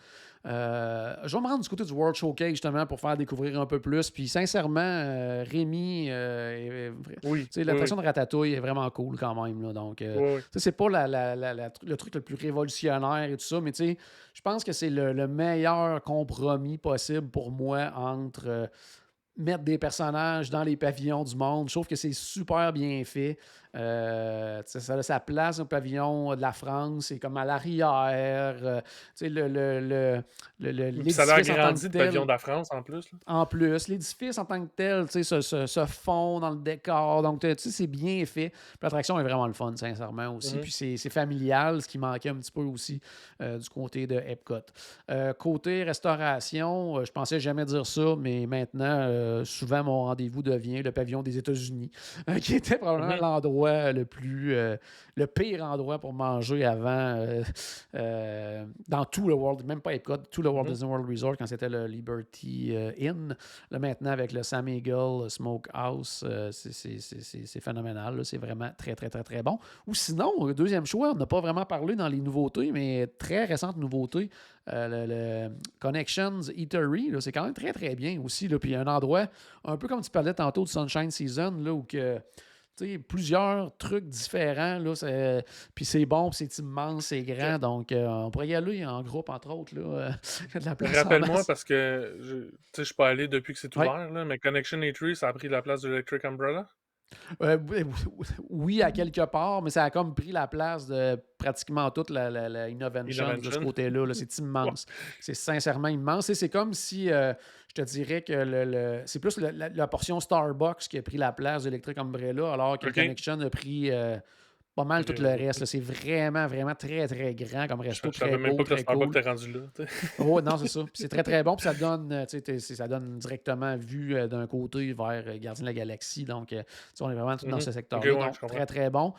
Je vais me rendre du côté du World Showcase justement pour faire découvrir un peu plus. Puis sincèrement, Rémi, Oui, oui, l'attraction oui. de Ratatouille est vraiment cool quand même. Là. Donc, Oui, oui. c'est pas le truc le plus révolutionnaire et tout ça, mais je pense que c'est le meilleur compromis possible pour moi entre mettre des personnages dans les pavillons du monde. Je trouve que c'est super bien fait. Ça a sa place au pavillon de la France. C'est comme à l'arrière. Puis ça a L'édifice en tant que agrandi le pavillon tel. de la France en plus, là. En plus, l'édifice en tant que tel, se fond dans le décor. Donc, c'est bien fait. Puis l'attraction est vraiment le fun, sincèrement, aussi. Mhm. Puis c'est familial, ce qui manquait un petit peu aussi du côté de Epcot. Côté restauration, je pensais jamais dire ça, mais maintenant, souvent, mon rendez-vous devient le pavillon des États-Unis, qui était probablement Mhm. l'endroit le pire endroit pour manger avant dans tout le World, même pas Epcot, tout le Walt Mhm. Disney World Resort quand c'était le Liberty Inn. Là, maintenant, avec le Sam Eagle Smokehouse, c'est phénoménal. Là. C'est vraiment très, très, très, très bon. Ou sinon, deuxième choix, on n'a pas vraiment parlé dans les nouveautés, mais très récentes nouveautés. Le Connections Eatery, là, c'est quand même très, très bien aussi. Là. Puis il y a un endroit, un peu comme tu parlais tantôt de Sunshine Season, là, où que plusieurs trucs différents. Là, puis c'est bon, puis c'est immense, c'est Ok. grand. Donc, on pourrait y aller en groupe, entre autres. Là, il y a de la place en Rappelle-moi, masse. parce que tu sais, je suis pas allé depuis que c'est Oui. ouvert, là, mais Connection A3, ça a pris la place de Electric Umbrella? Oui, à quelque part, mais ça a comme pris la place de pratiquement toute la Innoventions de ce Innovation? côté-là. Là. C'est Ouais. immense. C'est sincèrement immense. Et c'est comme si, je te dirais que c'est plus la portion Starbucks qui a pris la place d'Electric Umbrella, alors que OK. Connection a pris pas mal tout Ok. le reste. Là. C'est vraiment, vraiment très, très grand comme resto. Je savais Très même beau, pas que le très Starbucks cool. était rendu là. Tu sais. Oh, non, c'est ça. Puis c'est très, très bon. Puis ça donne, ça donne directement vue d'un côté vers Gardien de la Galaxie. Donc, tu sais, on est vraiment tout dans ce Ok, secteur-là. ouais, Donc, je comprends. très, très bon.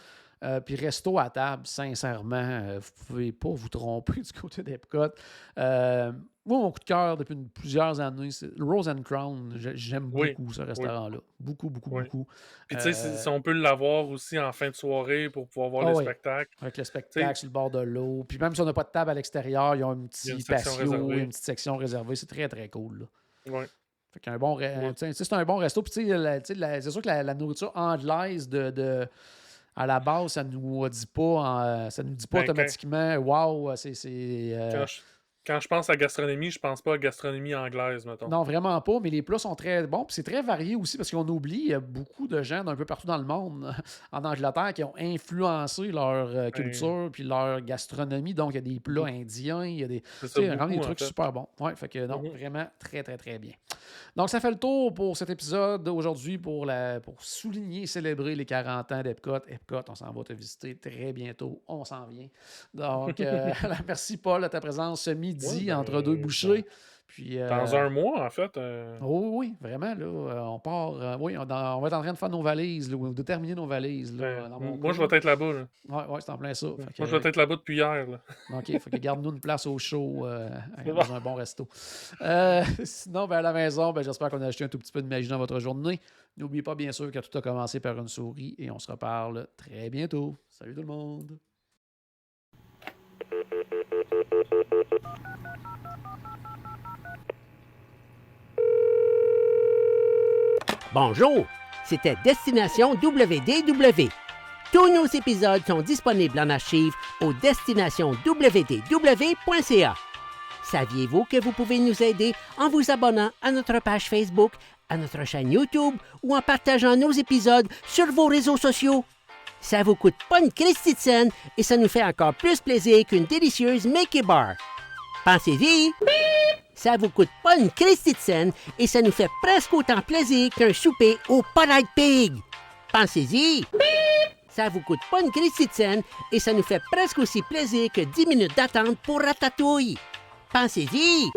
Puis resto à table, sincèrement, vous pouvez pas vous tromper du côté d'Epcot. Moi, mon coup de cœur depuis plusieurs années, c'est le Rose and Crown. J'aime Oui, beaucoup ce oui, restaurant-là. Beaucoup, beaucoup, oui. beaucoup. Puis tu sais, si Euh, on peut l'avoir aussi en fin de soirée pour pouvoir voir ah les oui, spectacles, avec le tu sais, spectacle sur le bord de l'eau. Puis même si on n'a pas de table à l'extérieur, ils ont un il y a une petit section patio, une réservée. petite section réservée. C'est très, très cool. Là. Oui. Fait qu'un bon, Ouais. tu sais, c'est un bon resto. Puis, tu sais, c'est sûr que la nourriture anglaise à la base, ça nous dit pas Ben, automatiquement, wow, quand je, quand je pense à gastronomie, je pense pas à gastronomie anglaise, mettons. non, vraiment pas, mais les plats sont très bons. Puis c'est très varié aussi parce qu'on oublie, il y a beaucoup de gens d'un peu partout dans le monde, en Angleterre, qui ont influencé leur Ben, culture puis leur gastronomie. Donc, il y a des plats bou- indiens, il y a des, tu c'est ça, sais, vraiment des beaucoup, en trucs fait. super bons. Ouais, fait que non, Mhm. vraiment très, très, très bien. Donc, ça fait le tour pour cet épisode d'aujourd'hui pour souligner, célébrer les 40 ans d'Epcot. Epcot, on s'en va te visiter très bientôt. On s'en vient. Donc, merci, Paul, de ta présence ce Ouais, midi entre deux ben, bouchées. Puis, dans un mois, en fait. oui, oui, vraiment, là, on part, oui, on va être en train de faire nos valises, là, ou de terminer nos valises, là, dans mon Moi, cas. je vais être là-bas. Là. Oui, ouais, c'est en plein ça. Fait Moi, je que, vais être là-bas depuis hier. Là. OK, fait que garde-nous une place au show C'est bon. dans un bon resto. Sinon, ben, à la maison, ben, j'espère qu'on a acheté un tout petit peu de magie dans votre journée. N'oubliez pas, bien sûr, que tout a commencé par une souris et on se reparle très bientôt. Salut tout le monde! Bonjour, c'était Destination WDW. Tous nos épisodes sont disponibles en archive au destinationswdw.ca. Saviez-vous que vous pouvez nous aider en vous abonnant à notre page Facebook, à notre chaîne YouTube ou en partageant nos épisodes sur vos réseaux sociaux? Ça vous coûte pas une Christie de scène et ça nous fait encore plus plaisir qu'une délicieuse Mickey Bar. Pensez-y! Ça vous coûte pas une Christie de scène et ça nous fait presque autant plaisir qu'un souper au Polite Pig. Pensez-y! Ça vous coûte pas une Christie de scène et ça nous fait presque aussi plaisir que 10 minutes d'attente pour Ratatouille. Pensez-y!